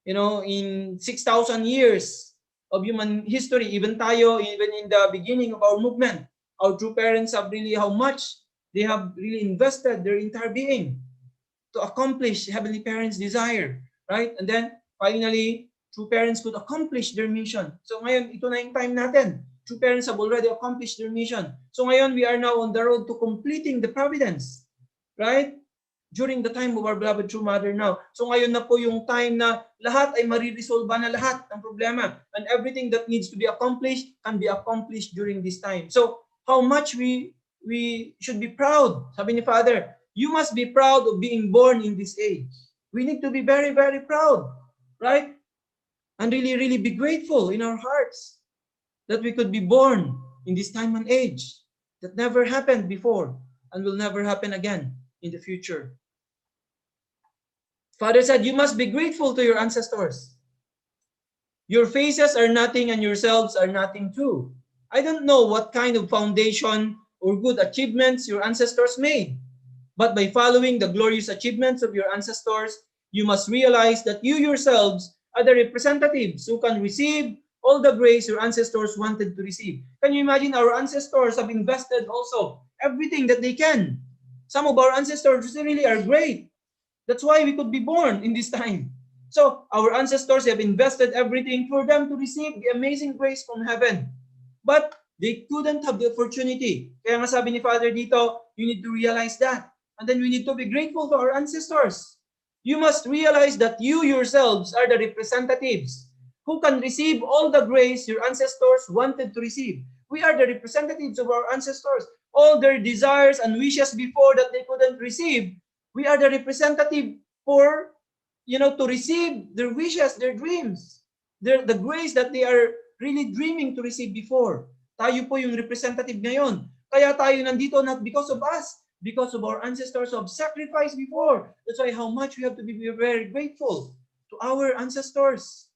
F: in 6,000 years of human history, even tayo, even in the beginning of our movement, our true parents have really, how much they have really invested their entire being to accomplish Heavenly Parents' desire, right? And then, finally, true parents could accomplish their mission. So ngayon, ito na yung time natin. True parents have already accomplished their mission. So ngayon, we are now on the road to completing the providence, right? during the time of our beloved true mother now. So ngayon na po yung time na lahat ay mariresolve na lahat ng problema. And everything that needs to be accomplished can be accomplished during this time. So how much we should be proud. Sabi ni Father, you must be proud of being born in this age. We need to be very, very proud. Right? And really, really be grateful in our hearts that we could be born in this time and age that never happened before and will never happen again in the future. Father said, you must be grateful to your ancestors. Your faces are nothing and yourselves are nothing too. I don't know what kind of foundation or good achievements your ancestors made, but by following the glorious achievements of your ancestors, you must realize that you yourselves are the representatives who can receive all the grace your ancestors wanted to receive. Can you imagine our ancestors have invested also everything that they can? Some of our ancestors really are great. That's why we could be born in this time. So our ancestors have invested everything for them to receive the amazing grace from heaven. But they couldn't have the opportunity. Kaya nga sabi ni Father dito, you need to realize that. And then we need to be grateful to our ancestors. You must realize that you yourselves are the representatives who can receive all the grace your ancestors wanted to receive. We are the representatives of our ancestors. All their desires and wishes before that they couldn't receive, we are the representative for, to receive their wishes, their dreams, the grace that they are really dreaming to receive before. Tayo po yung representative ngayon. Kaya tayo nandito not because of us, because of our ancestors who have sacrificed before. That's why how much we have to be very grateful to our ancestors.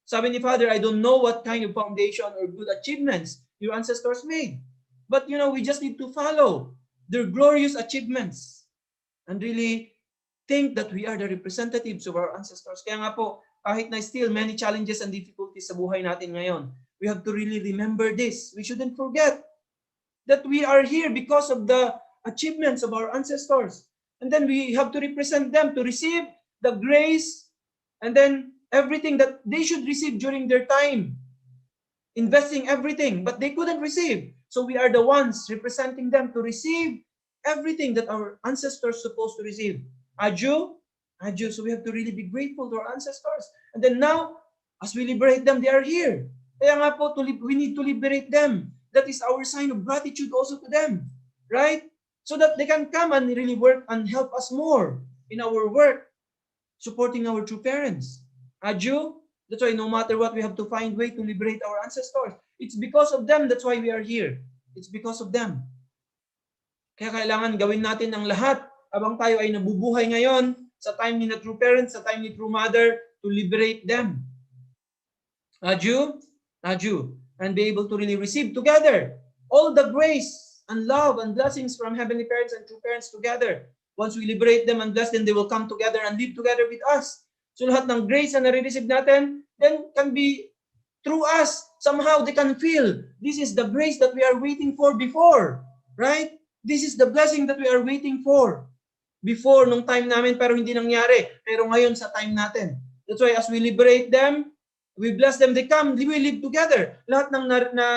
F: Sabi ni Father, I don't know what kind of foundation or good achievements your ancestors made. But we just need to follow their glorious achievements and really think that we are the representatives of our ancestors. Kaya nga po, kahit na still many challenges and difficulties sa buhay natin ngayon, we have to really remember this. We shouldn't forget that we are here because of the achievements of our ancestors. And then we have to represent them to receive the grace and then everything that they should receive during their time, investing everything, but they couldn't receive. So we are the ones representing them to receive everything that our ancestors supposed to receive. Adju. So we have to really be grateful to our ancestors. And then now, as we liberate them, they are here. Kaya nga po, we need to liberate them. That is our sign of gratitude also to them. Right? So that they can come and really work and help us more in our work, supporting our true parents. Adju, that's why no matter what, we have to find way to liberate our ancestors. It's because of them, that's why we are here. It's because of them. Kaya kailangan gawin natin ang lahat habang tayo ay nabubuhay ngayon sa time ni na true parents, sa time ni true mother, to liberate them. Adju, and be able to really receive together all the grace and love and blessings from heavenly parents and true parents together. Once we liberate them and bless them, they will come together and live together with us. So lahat ng grace na nare-receive natin, then can be through us. Somehow they can feel, this is the grace that we are waiting for before. Right? This is the blessing that we are waiting for. Before, nung time namin, pero hindi nangyari. Pero ngayon sa time natin. That's why as we liberate them, we bless them, they come, we live together. Lahat ng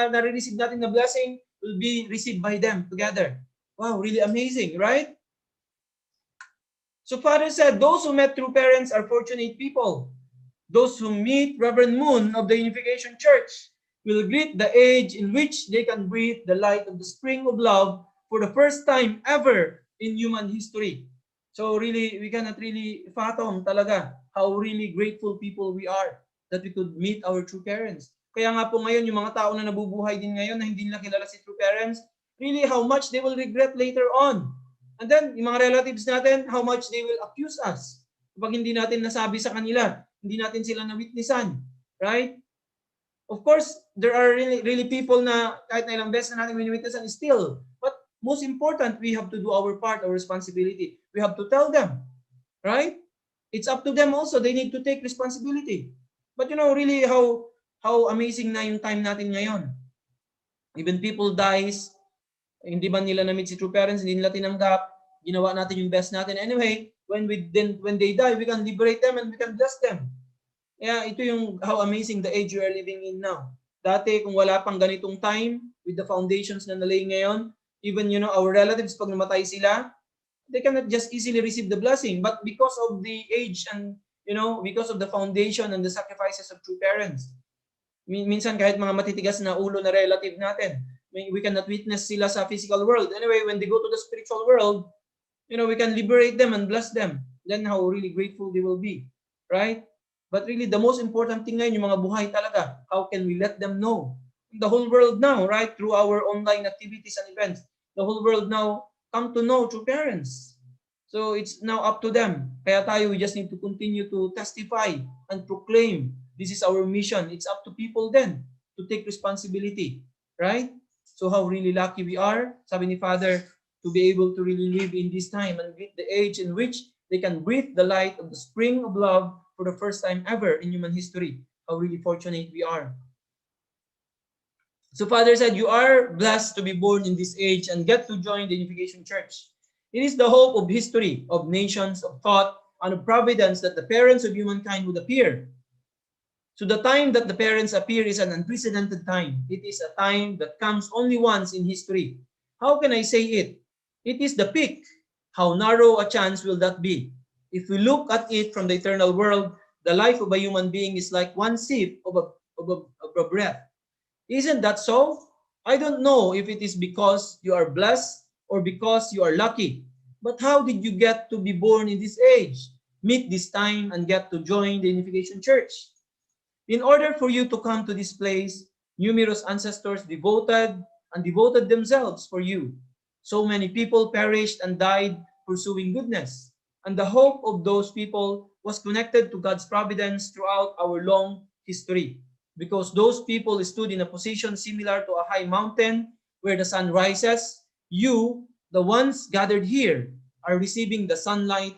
F: nare-receive natin na blessing will be received by them together. Wow, really amazing, right? So Father said, those who met true parents are fortunate people. Those who meet Reverend Moon of the Unification Church will greet the age in which they can breathe the light of the spring of love for the first time ever in human history. So really, we cannot really fathom talaga how really grateful people we are that we could meet our true parents. Kaya nga po ngayon, yung mga tao na nabubuhay din ngayon na hindi nila kilala si true parents, really how much they will regret later on. And then, yung mga relatives natin, how much they will accuse us. Kapag hindi natin nasabi sa kanila, hindi natin sila na-witnessan. Right? Of course, there are really people na kahit na ilang beses na natin wini-witnessan still. But most important, we have to do our part, our responsibility. We have to tell them. Right? It's up to them also. They need to take responsibility. But really how amazing na yung time natin ngayon. Even people dies, hindi ba nila na-meet si true parents, hindi nila tinanggap, ginawa natin yung best natin. Anyway, when they die, we can liberate them and we can bless them. Kaya ito yung how amazing the age we are living in now. Dati, kung wala pang ganitong time, with the foundations na nalay ngayon, even our relatives, pag namatay sila, they cannot just easily receive the blessing. But because of the age and, because of the foundation and the sacrifices of true parents, minsan kahit mga matitigas na ulo na relative natin, we cannot witness sila sa physical world. Anyway, when they go to the spiritual world, we can liberate them and bless them. Then how really grateful they will be, right? But really, the most important thing ngayon, yung mga buhay talaga, how can we let them know? The whole world now, right, through our online activities and events, the whole world now come to know true parents. So it's now up to them. Kaya tayo, we just need to continue to testify and proclaim. This is our mission. It's up to people then to take responsibility, right? So how really lucky we are, sabi ni Father, to be able to really live in this time and with the age in which they can breathe the light of the spring of love for the first time ever in human history. How really fortunate we are. So Father said, you are blessed to be born in this age and get to join the Unification Church. It is the hope of history, of nations, of thought, and of providence that the parents of humankind would appear. So the time that the parents appear is an unprecedented time. It is a time that comes only once in history. How can I say it? It is the peak. How narrow a chance will that be? If we look at it from the eternal world, the life of a human being is like one sip of a breath. Isn't that so? I don't know if it is because you are blessed or because you are lucky. But how did you get to be born in this age, meet this time, and get to join the Unification Church? In order for you to come to this place, numerous ancestors devoted themselves for you. So many people perished and died pursuing goodness. And the hope of those people was connected to God's providence throughout our long history. Because those people stood in a position similar to a high mountain where the sun rises, you, the ones gathered here, are receiving the sunlight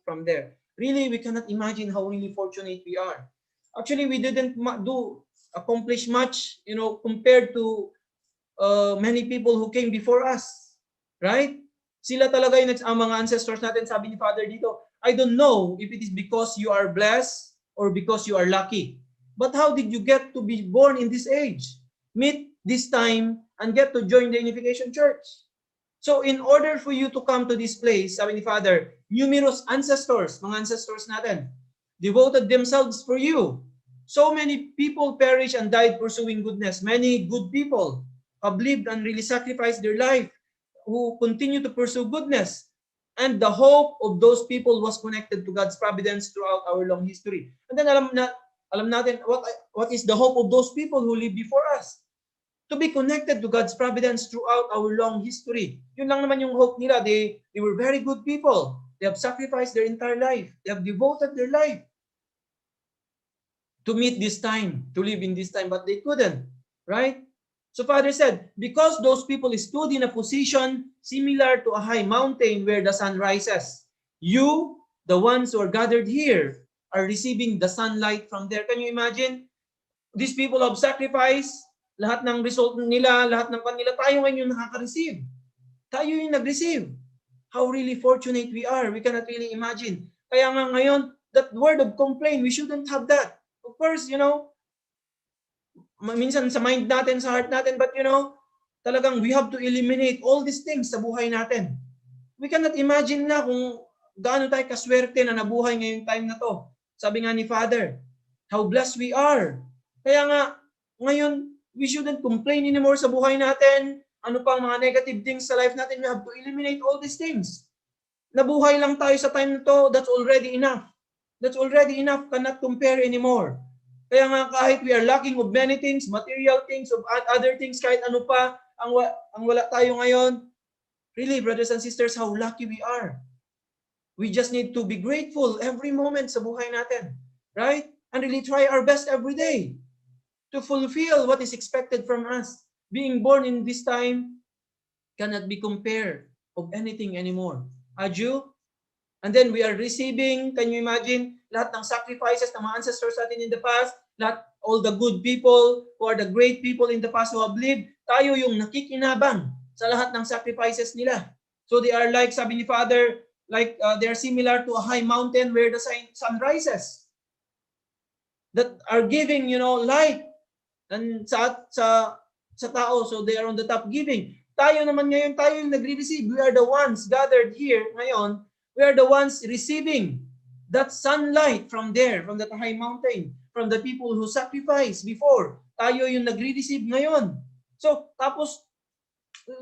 F: from there. Really, we cannot imagine how really fortunate we are. Actually, we didn't accomplish much, compared to many people who came before us, right? Sila talaga yung ang mga ancestors natin, sabi ni Father dito. I don't know if it is because you are blessed or because you are lucky. But how did you get to be born in this age, meet this time, and get to join the Unification Church? So in order for you to come to this place, sabi ni Father, numerous ancestors, mga ancestors natin, devoted themselves for you. So many people perished and died pursuing goodness. Many good people have lived and really sacrificed their life, who continue to pursue goodness. And the hope of those people was connected to God's providence throughout our long history. And then alam natin what is the hope of those people who lived before us. To be connected to God's providence throughout our long history. Yun lang naman yung hope nila. They were very good people. They have sacrificed their entire life. They have devoted their life to meet this time, to live in this time, but they couldn't, right? So Father said, because those people stood in a position similar to a high mountain where the sun rises, you, the ones who are gathered here, are receiving the sunlight from there. Can you imagine? These people have sacrificed, lahat ng result nila, lahat ng kanila, tayo ngayon yung nakaka-receive. Tayo yung nag-receive. How really fortunate we are. We cannot really imagine. Kaya nga ngayon, that word of complaint, we shouldn't have that. Of course, minsan sa mind natin, sa heart natin, but talagang we have to eliminate all these things sa buhay natin. We cannot imagine na kung gaano tayo kaswerte na nabuhay ngayong time na to. Sabi nga ni Father, how blessed we are. Kaya nga, ngayon, we shouldn't complain anymore sa buhay natin. Ano pang mga negative things sa life natin, we have to eliminate all these things. Nabuhay lang tayo sa time na to, that's already enough. That's already enough, cannot compare anymore. Kaya nga kahit we are lacking of many things, material things, of other things, kahit ano pa, ang wala tayo ngayon, really, brothers and sisters, how lucky we are. We just need to be grateful every moment sa buhay natin, right? And really try our best every day to fulfill what is expected from us. Being born in this time cannot be compared of anything anymore. Aju? And then we are receiving, can you imagine, lahat ng sacrifices ng mga ancestors natin in the past, all the good people who are the great people in the past who have lived, tayo yung nakikinabang sa lahat ng sacrifices nila. So they are like, sabi ni Father, like they are similar to a high mountain where the sun rises. That are giving, light and sa tao, so they are on the top giving. tayo naman ngayon, tayo yung nagre-receive. We are the ones gathered here ngayon. We are the ones receiving that sunlight from there, from that high mountain, from the people who sacrificed before. Tayo yung nagre-receive ngayon. So, tapos,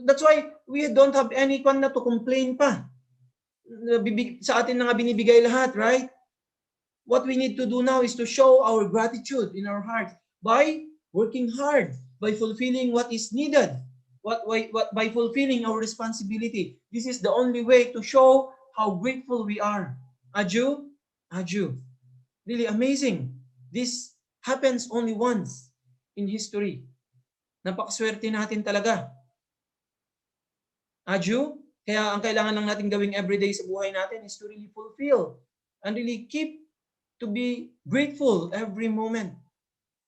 F: that's why we don't have anyone na to complain pa. Sa atin na nga binibigay lahat, right? What we need to do now is to show our gratitude in our hearts by working hard, by fulfilling what is needed, by fulfilling our responsibility. This is the only way to show how grateful we are. Aju? Aju. Really amazing. This happens only once in history. Napakaswerte natin talaga. Aju? Kaya ang kailangan lang natin gawing everyday sa buhay natin is to really fulfill and really keep to be grateful every moment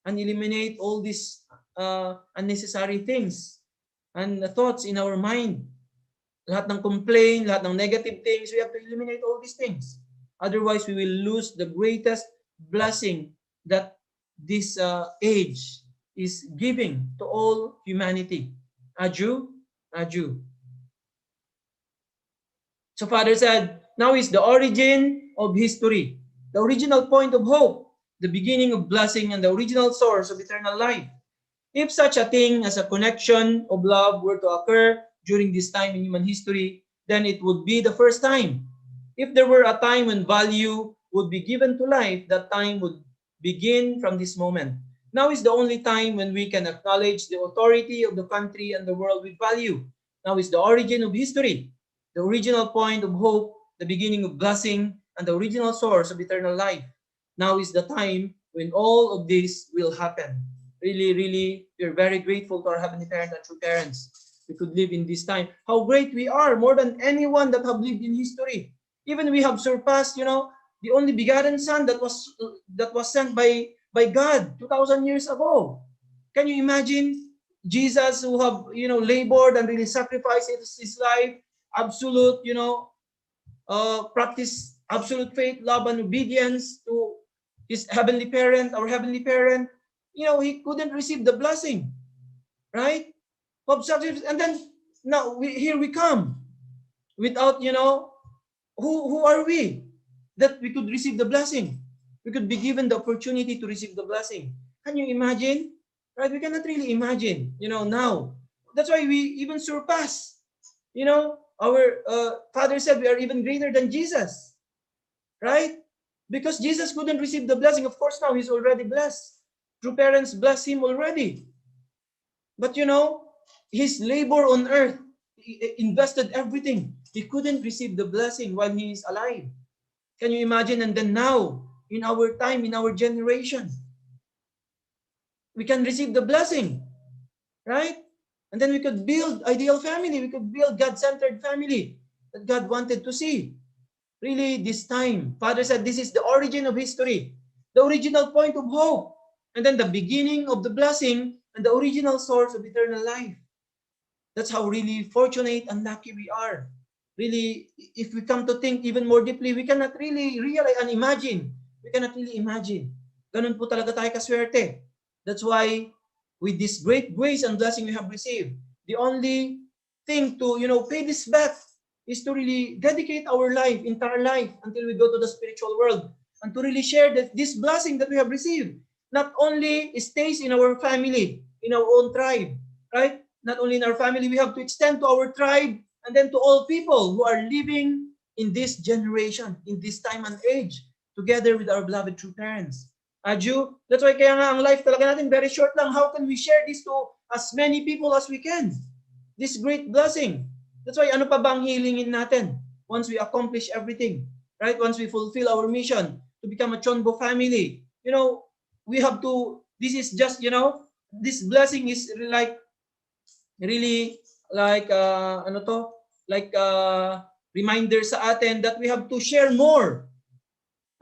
F: and eliminate all these unnecessary things and thoughts in our mind. Lahat ng complaint, lahat ng negative things, we have to eliminate all these things. Otherwise, we will lose the greatest blessing that this age is giving to all humanity. Aju? Aju. So Father said, now is the origin of history, the original point of hope, the beginning of blessing, and the original source of eternal life. If such a thing as a connection of love were to occur during this time in human history, then it would be the first time. If there were a time when value would be given to life, that time would begin from this moment. Now is the only time when we can acknowledge the authority of the country and the world with value. Now is the origin of history, the original point of hope, the beginning of blessing, and the original source of eternal life. Now is the time when all of this will happen. Really, really, we're very grateful to our Heavenly Parent and true parents. We could live in this time. How great we are, more than anyone that have lived in history. Even we have surpassed, the only begotten Son that was sent by God 2,000 years ago. Can you imagine Jesus who have, labored and really sacrificed his life, absolute, practice absolute faith, love, and obedience to his heavenly parent, our heavenly parent. He couldn't receive the blessing, right? And then now here we come without, who are we that we could receive the blessing? We could be given the opportunity to receive the blessing. Can you imagine? Right? We cannot really imagine, now. That's why we even surpass, our Father said we are even greater than Jesus, right? Because Jesus couldn't receive the blessing. Of course, now he's already blessed. True parents bless him already. But his labor on earth, he invested everything. He couldn't receive the blessing while he is alive. Can you imagine? And then now, in our time, in our generation, we can receive the blessing, right? And then we could build ideal family. We could build God-centered family that God wanted to see. Really, this time, Father said, this is the origin of history, the original point of hope, and then the beginning of the blessing and the original source of eternal life. That's how really fortunate and lucky we are. Really, if we come to think even more deeply, we cannot really realize and imagine. We cannot really imagine. Ganun po talaga tayo kaswerte. That's why, with this great grace and blessing we have received, the only thing to, pay this back is to really dedicate our life, entire life, until we go to the spiritual world, and to really share this blessing that we have received. Not only stays in our family, in our own tribe, right? Not only in our family, we have to extend to our tribe, and then to all people who are living in this generation, in this time and age, together with our beloved true parents. Aju, that's why kaya nga ang life talaga natin very short lang. How can we share this to as many people as we can? This great blessing. That's why ano pa bang hilingin natin once we accomplish everything, right? Once we fulfill our mission to become a Chonbo family, we have to, this is just, this blessing is like, really like, reminder sa atin that we have to share more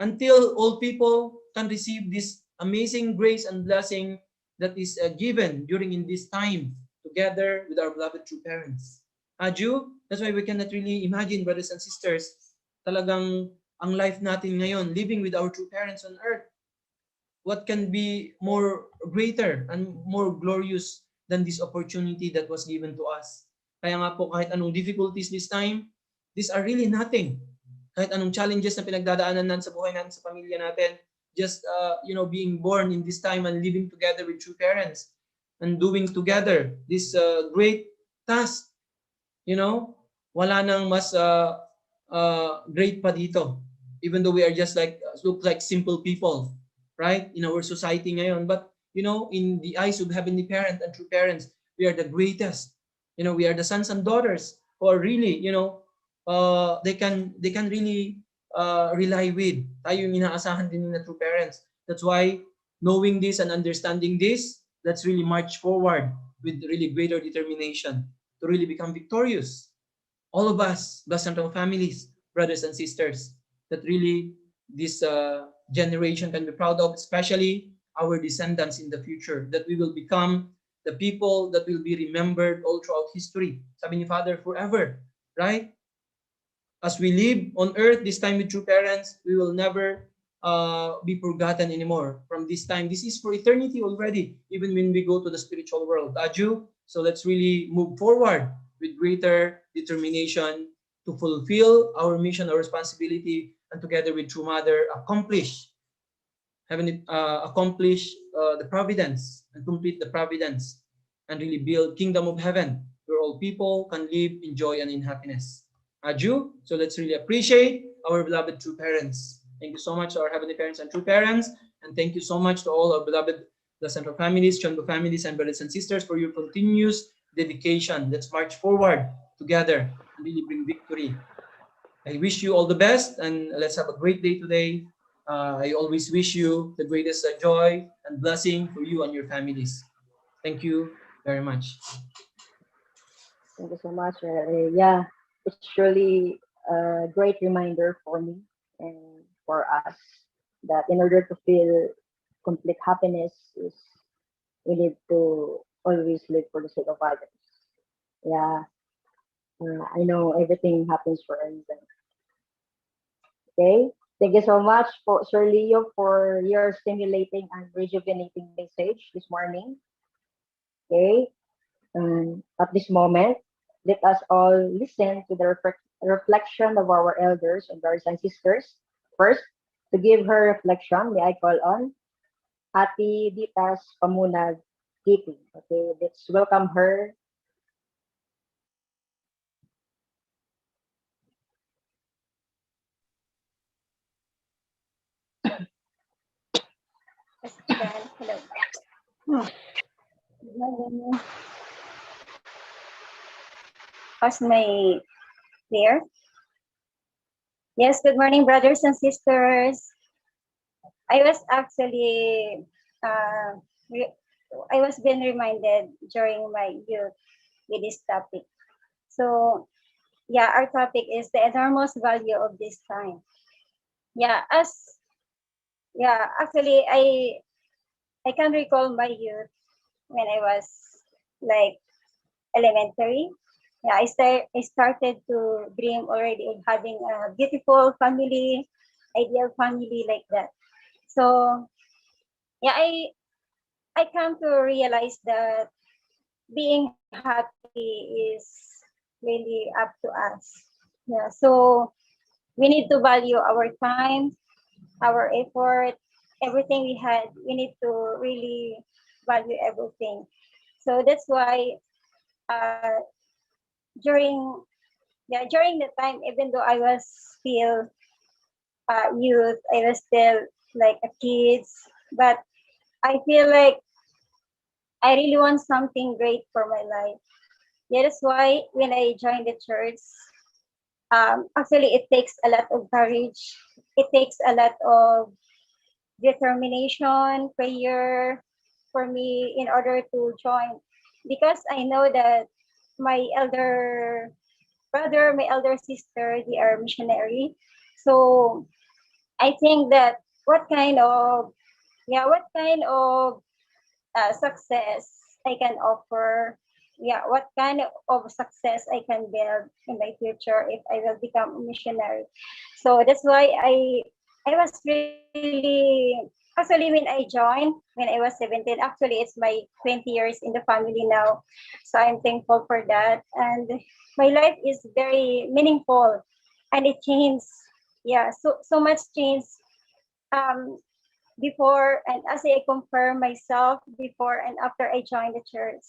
F: until all people can receive this amazing grace and blessing that is given during in this time together with our beloved true parents. Aju, that's why we cannot really imagine, brothers and sisters, talagang ang life natin ngayon, living with our true parents on earth. What can be more greater and more glorious than this opportunity that was given to us? Kaya nga po kahit anong difficulties this time, these are really nothing. Kahit anong challenges na pinagdadaanan natin sa buhay natin, sa pamilya natin, just being born in this time and living together with true parents and doing together this great task, wala nang mas great pa dito. Even though we are just look like simple people, right, in our society ngayon, but in the eyes of heavenly parent and true parents, we are the greatest. We are the sons and daughters who are really, they can really rely with. Tayo yung inaasahan din ng true parents. That's why knowing this and understanding this, let's really march forward with really greater determination to really become victorious. All of us, blessed families, brothers and sisters, that really this generation can be proud of, especially our descendants in the future, that we will become the people that will be remembered all throughout history. Sabi ni Father, forever, right? As we live on earth this time with true parents, we will never be forgotten anymore. From this time, this is for eternity already, even when we go to the spiritual world. Aju, so let's really move forward with greater determination to fulfill our mission, our responsibility, and together with True Mother, accomplish the providence and complete the providence and really build kingdom of heaven where all people can live in joy and in happiness. Aju, so let's really appreciate our beloved true parents. Thank you so much to our heavenly parents and true parents, and thank you so much to all our beloved the central families, Chonbo families, and brothers and sisters for your continuous dedication. Let's march forward together and really bring victory. I wish you all the best, and let's have a great day today. I always wish you the greatest joy and blessing for you and your families. Thank you very much.
B: Thank you so much. Yeah, it's surely a great reminder for me and for us that in order to feel complete happiness is we need to always live for the sake of others. Yeah, I know everything happens for a reason. Okay, thank you so much for Sir Leo for your stimulating and rejuvenating message this morning. Okay, at this moment, let us all listen to the reflection of our elders and brothers and sisters. First, to give her reflection, may I call on Ati Ditas Pamunag Kitty. Okay, let's welcome her.
G: Hello. How's my clear? Yes, good morning, brothers and sisters. I was actually, I was being reminded during my youth with this topic. So, yeah, our topic is the enormous value of this time. Actually, I can recall my youth when I was like elementary. Yeah, I started to dream already of having a beautiful family, ideal family like that. So yeah, I come to realize that being happy is really up to us. Yeah, so we need to value our time, our effort, everything we had. We need to really value everything. So that's why during the time, even though I was still youth, I was still like a kid, but I feel like I really want something great for my life. Yeah, that's why when I joined the church, actually it takes a lot of courage. It takes a lot of determination, prayer for me in order to join, because I know that my elder brother, my elder sister, they are missionary. So I think that what kind of success I can offer, what kind of success I can build in my future if I will become a missionary. So that's why I was really actually, when I joined, when I was 17, actually, it's my 20 years in the family now. So I'm thankful for that. And my life is very meaningful and it changed. Yeah, so much changed um, before and as I compare myself before and after I joined the church.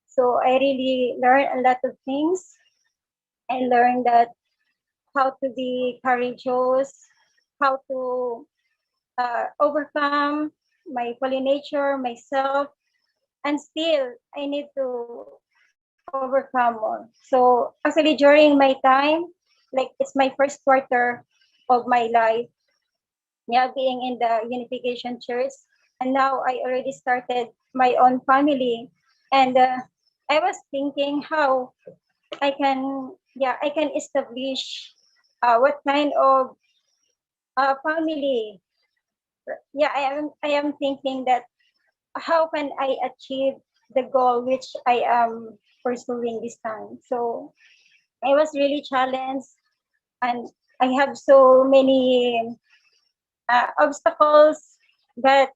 G: So I really learned a lot of things. I learned that how to be courageous, how to overcome my fallen nature, myself, and still I need to overcome more. So actually during my time, like it's my first quarter of my life, yeah, being in the Unification Church, and now I already started my own family, and I was thinking how I can establish what kind of family. Yeah, I am thinking that how can I achieve the goal which I am pursuing this time. So I was really challenged, and I have so many obstacles, but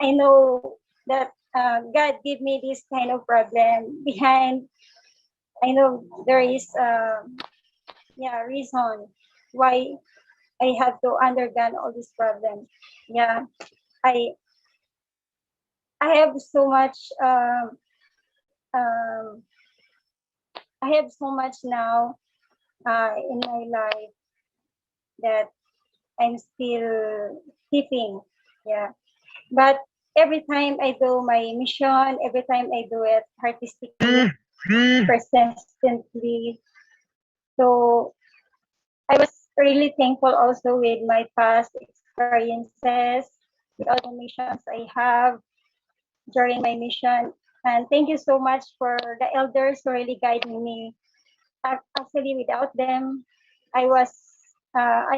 G: I know that God gave me this kind of problem behind. I know there is reason why I have to undergone all this problem. Yeah, I I have so much um, I have so much now in my life that I'm still keeping. Yeah, but every time I do my mission, every time I do it artistically, persistently. So I was really thankful also with my past experiences, with all the missions I have during my mission. And thank you so much for the elders who really guided me. Actually, without them, I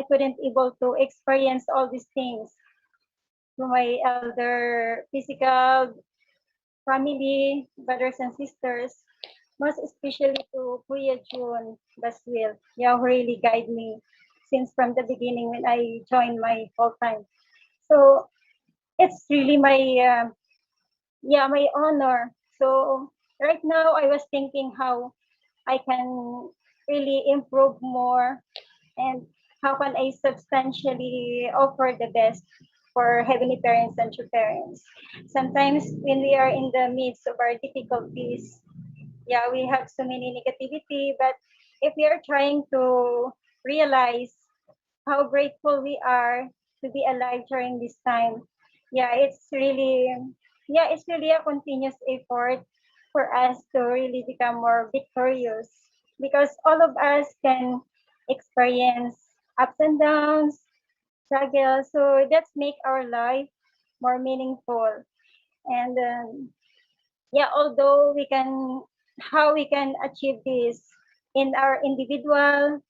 G: couldn't able to experience all these things to my elder physical family, brothers and sisters, most especially to Kuya June Baswil. Yeah, who really guide me since from the beginning when I joined my full time. So it's really my honor. So right now I was thinking how I can really improve more and how can I substantially offer the best for heavenly parents and true parents. Sometimes when we are in the midst of our difficulties, yeah, we have so many negativity, but if we are trying to realize how grateful we are to be alive during this time, yeah, it's really a continuous effort for us to really become more victorious because all of us can experience ups and downs, struggles, so that's make our life more meaningful. And although we can how we can achieve this in our individual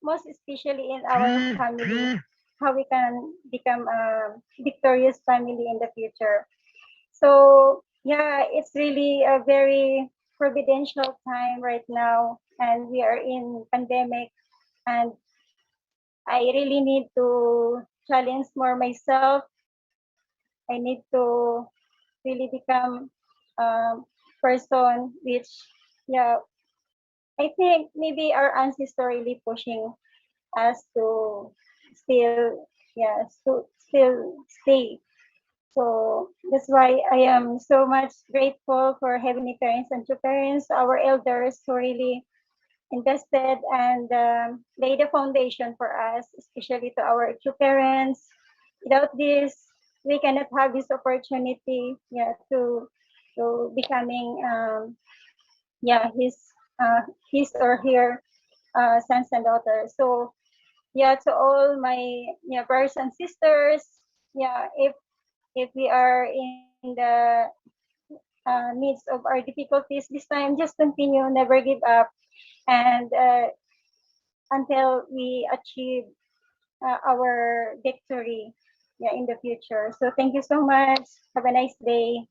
G: most especially in our family, how we can become a victorious family in the future. So yeah, it's really a very providential time right now, and we are in pandemic, and I really need to challenge more myself. I need to really become person which, yeah, I think maybe our ancestor really pushing us to still, to still stay. So that's why I am so much grateful for heavenly parents and true parents, our elders who really invested and laid a foundation for us, especially to our true parents. Without this, we cannot have this opportunity, to becoming, uh, his or her sons and daughters. So yeah, to all my brothers and sisters, yeah, if we are in the midst of our difficulties this time, just continue, never give up, and until we achieve our victory, in the future. So thank you so much. Have a nice day.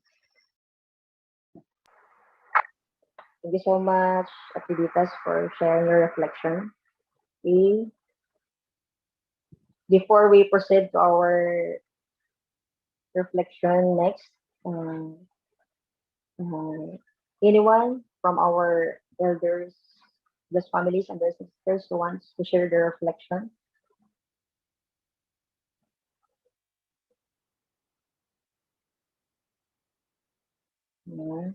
B: Thank you so much, Activitas, for sharing your reflection. We, before we proceed to our reflection next. Anyone from our elders, those families and their sisters who wants to share their reflection? Yeah.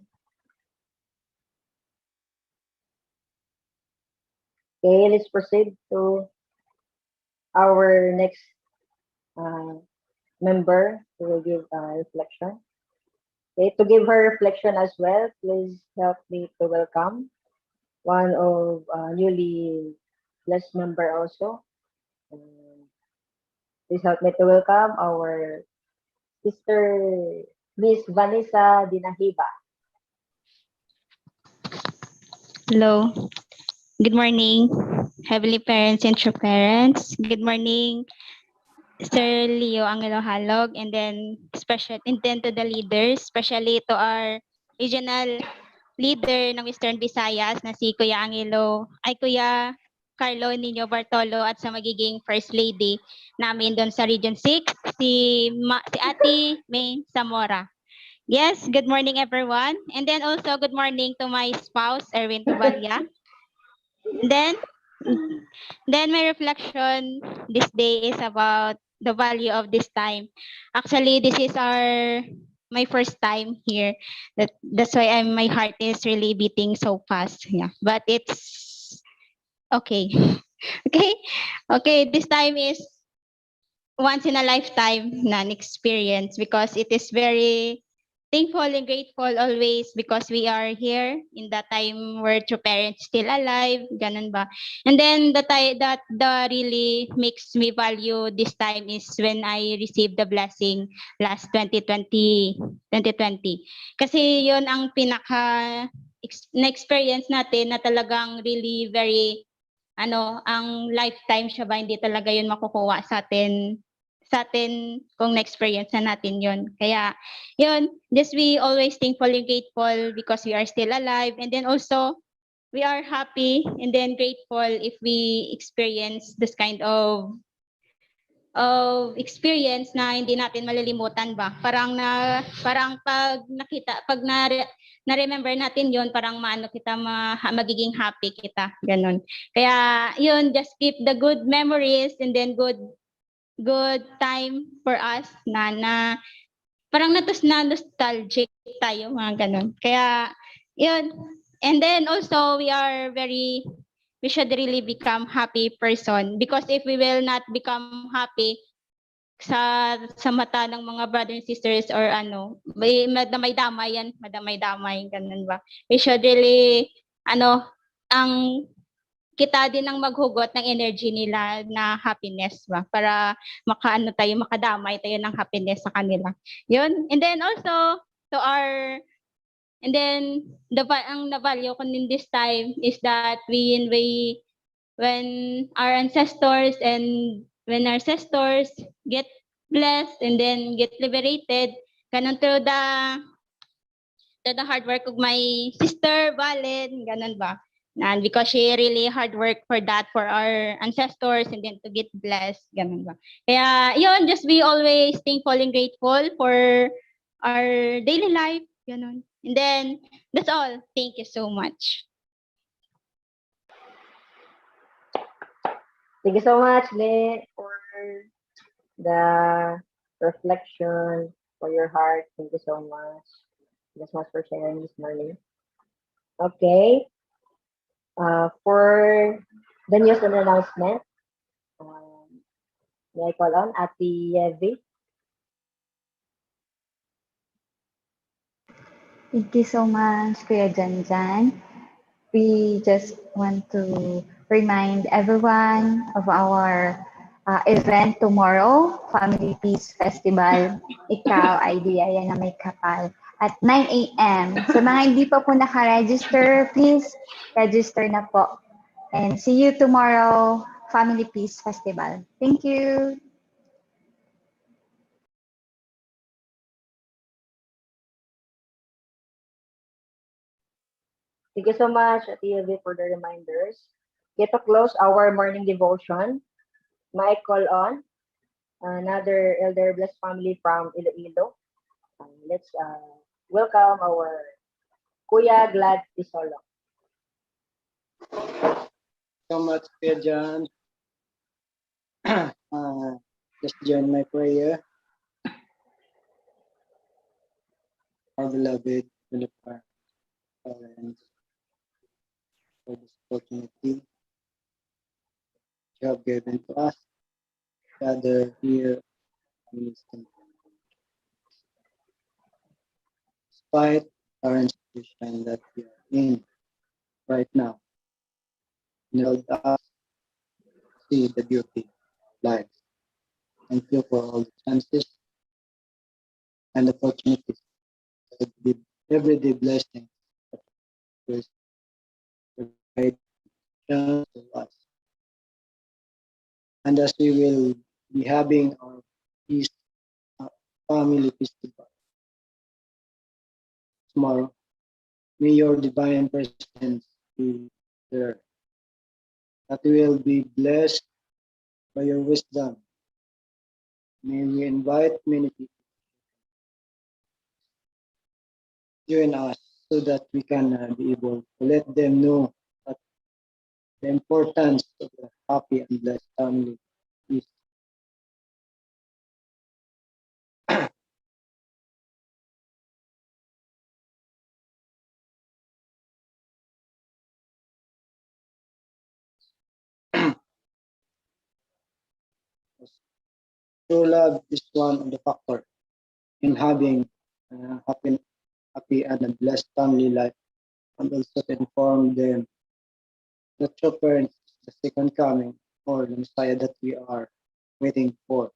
B: Okay, let's proceed to our next uh, member who will give a reflection. Okay, to give her reflection as well, please help me to welcome one of newly blessed member also. Please help me to welcome our sister Miss Vanessa Dinahiba.
H: Hello. Good morning, Heavenly Parents and True Parents. Good morning, Sir Leo Angelo Halog, and then to the leaders, especially to our regional leader ng Western Visayas na si Kuya Carlo Nino Bartolo at sa magiging First Lady namin doon sa Region 6, si Ate May Zamora. Yes, good morning everyone. And then also good morning to my spouse, Erwin Tubalya. Then, then my reflection this day is about the value of this time. Actually, this is my first time here. That's why my heart is really beating so fast. Yeah, but it's okay. Okay, okay. This time is once in a lifetime experience because it is very thankful and grateful always because we are here in that time where true parents still alive, ganun ba. And then that really makes me value this time is when I received the blessing last 2020. Kasi yon ang pinaka na experience natin na talagang really very ang lifetime siya ba, hindi talaga yun makukuha sa atin kung na-experience na natin yon. Kaya yun, just we always thankful and grateful because we are still alive, and then also we are happy and then grateful if we experience this kind of experience na hindi natin malilimutan ba. Parang pag na-remember natin yon, parang magiging happy kita, ganun. Kaya yun, just keep the good memories and then good time for us na parang nostalgic tayo, mga ganun. Kaya yun, and then also we should really become happy person because if we will not become happy sa mata ng mga brothers and sisters or madamay-damay ganun ba. We should really ang kita din ang maghugot ng energy nila na happiness ba para makadamay tayo ng happiness sa kanila. Yun. And then also and then ang na-value ko in this time is that when our ancestors get blessed and then get liberated ganun through the hard work of my sister Valen, ganun ba. And because she really hard work for that, for our ancestors, and then to get blessed, ganun ba. Kaya yun, just be always thankful and grateful for our daily life, ganun. And then, that's all. Thank you so much.
B: Thank you so much, Le, for the reflection, for your heart. Thank you so much. Thank you so much for sharing this morning. Okay. For the news and announcement, may I call on Ate Yevi?
I: Thank you so much, Kuya Janjan. We just want to remind everyone of our event tomorrow, Family Peace Festival. Ikaw, idea yan na may kapal. At 9 a.m. So mga hindi pa po naka-register, please register na po. And see you tomorrow, Family Peace Festival. Thank you.
B: Thank you so much, Ate Yevi, for the reminders. Okay, to close our morning devotion, may I call on another elder blessed family from Iloilo. Let's welcome our Kuya Glad Pisolo.
J: So much, Kuya John. Just join my prayer. Our beloved Philippine parents, for this opportunity you have given to us to gather here and listen. Despite current situation that we are in right now, you allowed us to see the beauty of life. Thank you for all the chances and opportunities, the everyday blessings that you provide to us. And as we will be having our peace, uh, family festival tomorrow, may your divine presence be there, that we will be blessed by your wisdom. May we invite many people to join us so that we can be able to let them know that the importance of a happy and blessed family is. True love is one of the factors in having happy and a blessed family life, and also to inform them that true parents is the second coming or the Messiah that we are waiting for.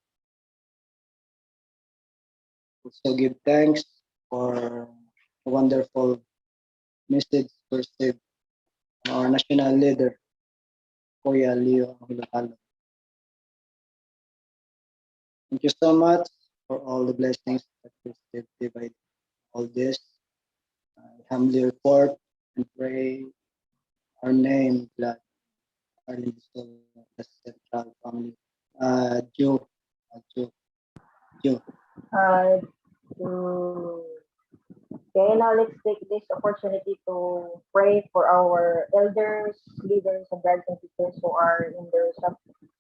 J: Also give thanks for a wonderful message received from our national leader, Kuya Leo Angelo. Thank you so much for all the blessings that you received by all this. I humbly report and pray our name, glad, our the central family. Joe, Joe, Joe.
B: Uh, to, okay, now let's take this opportunity to pray for our elders, leaders, and brothers and sisters who are in their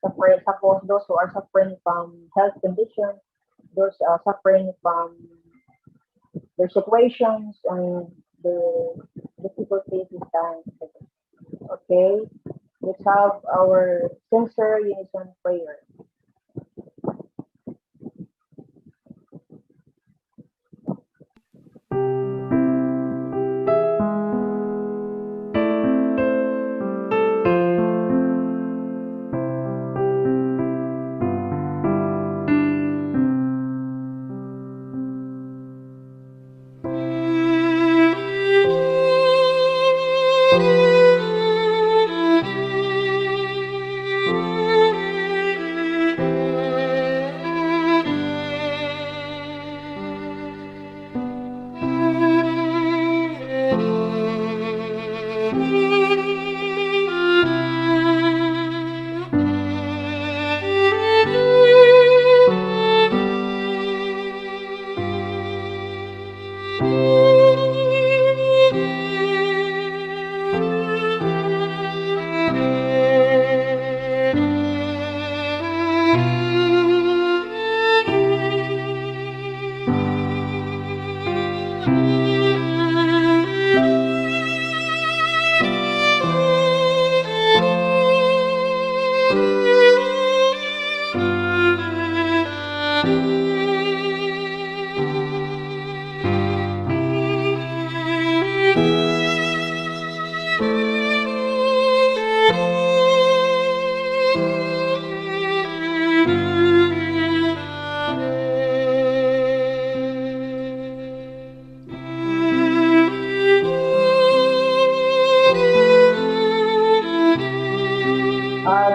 B: suffering, suppose those who are suffering from health conditions, those suffering from their situations and the difficulties this time. Okay, let's have our sincere unison prayer.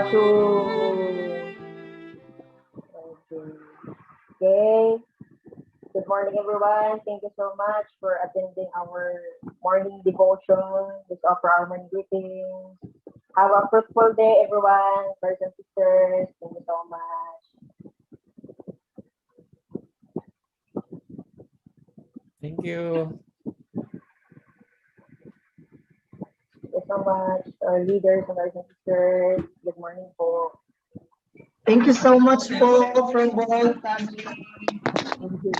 B: To okay. Good morning, everyone. Thank you so much for attending our morning devotion. Let's offer our morning greetings. Have a fruitful day, everyone. Brothers and sisters, thank you so much.
F: you.
B: Thank you so much, our leaders and our sisters. Good morning po.
K: Thank you so much po, friend Ball.
B: Thank you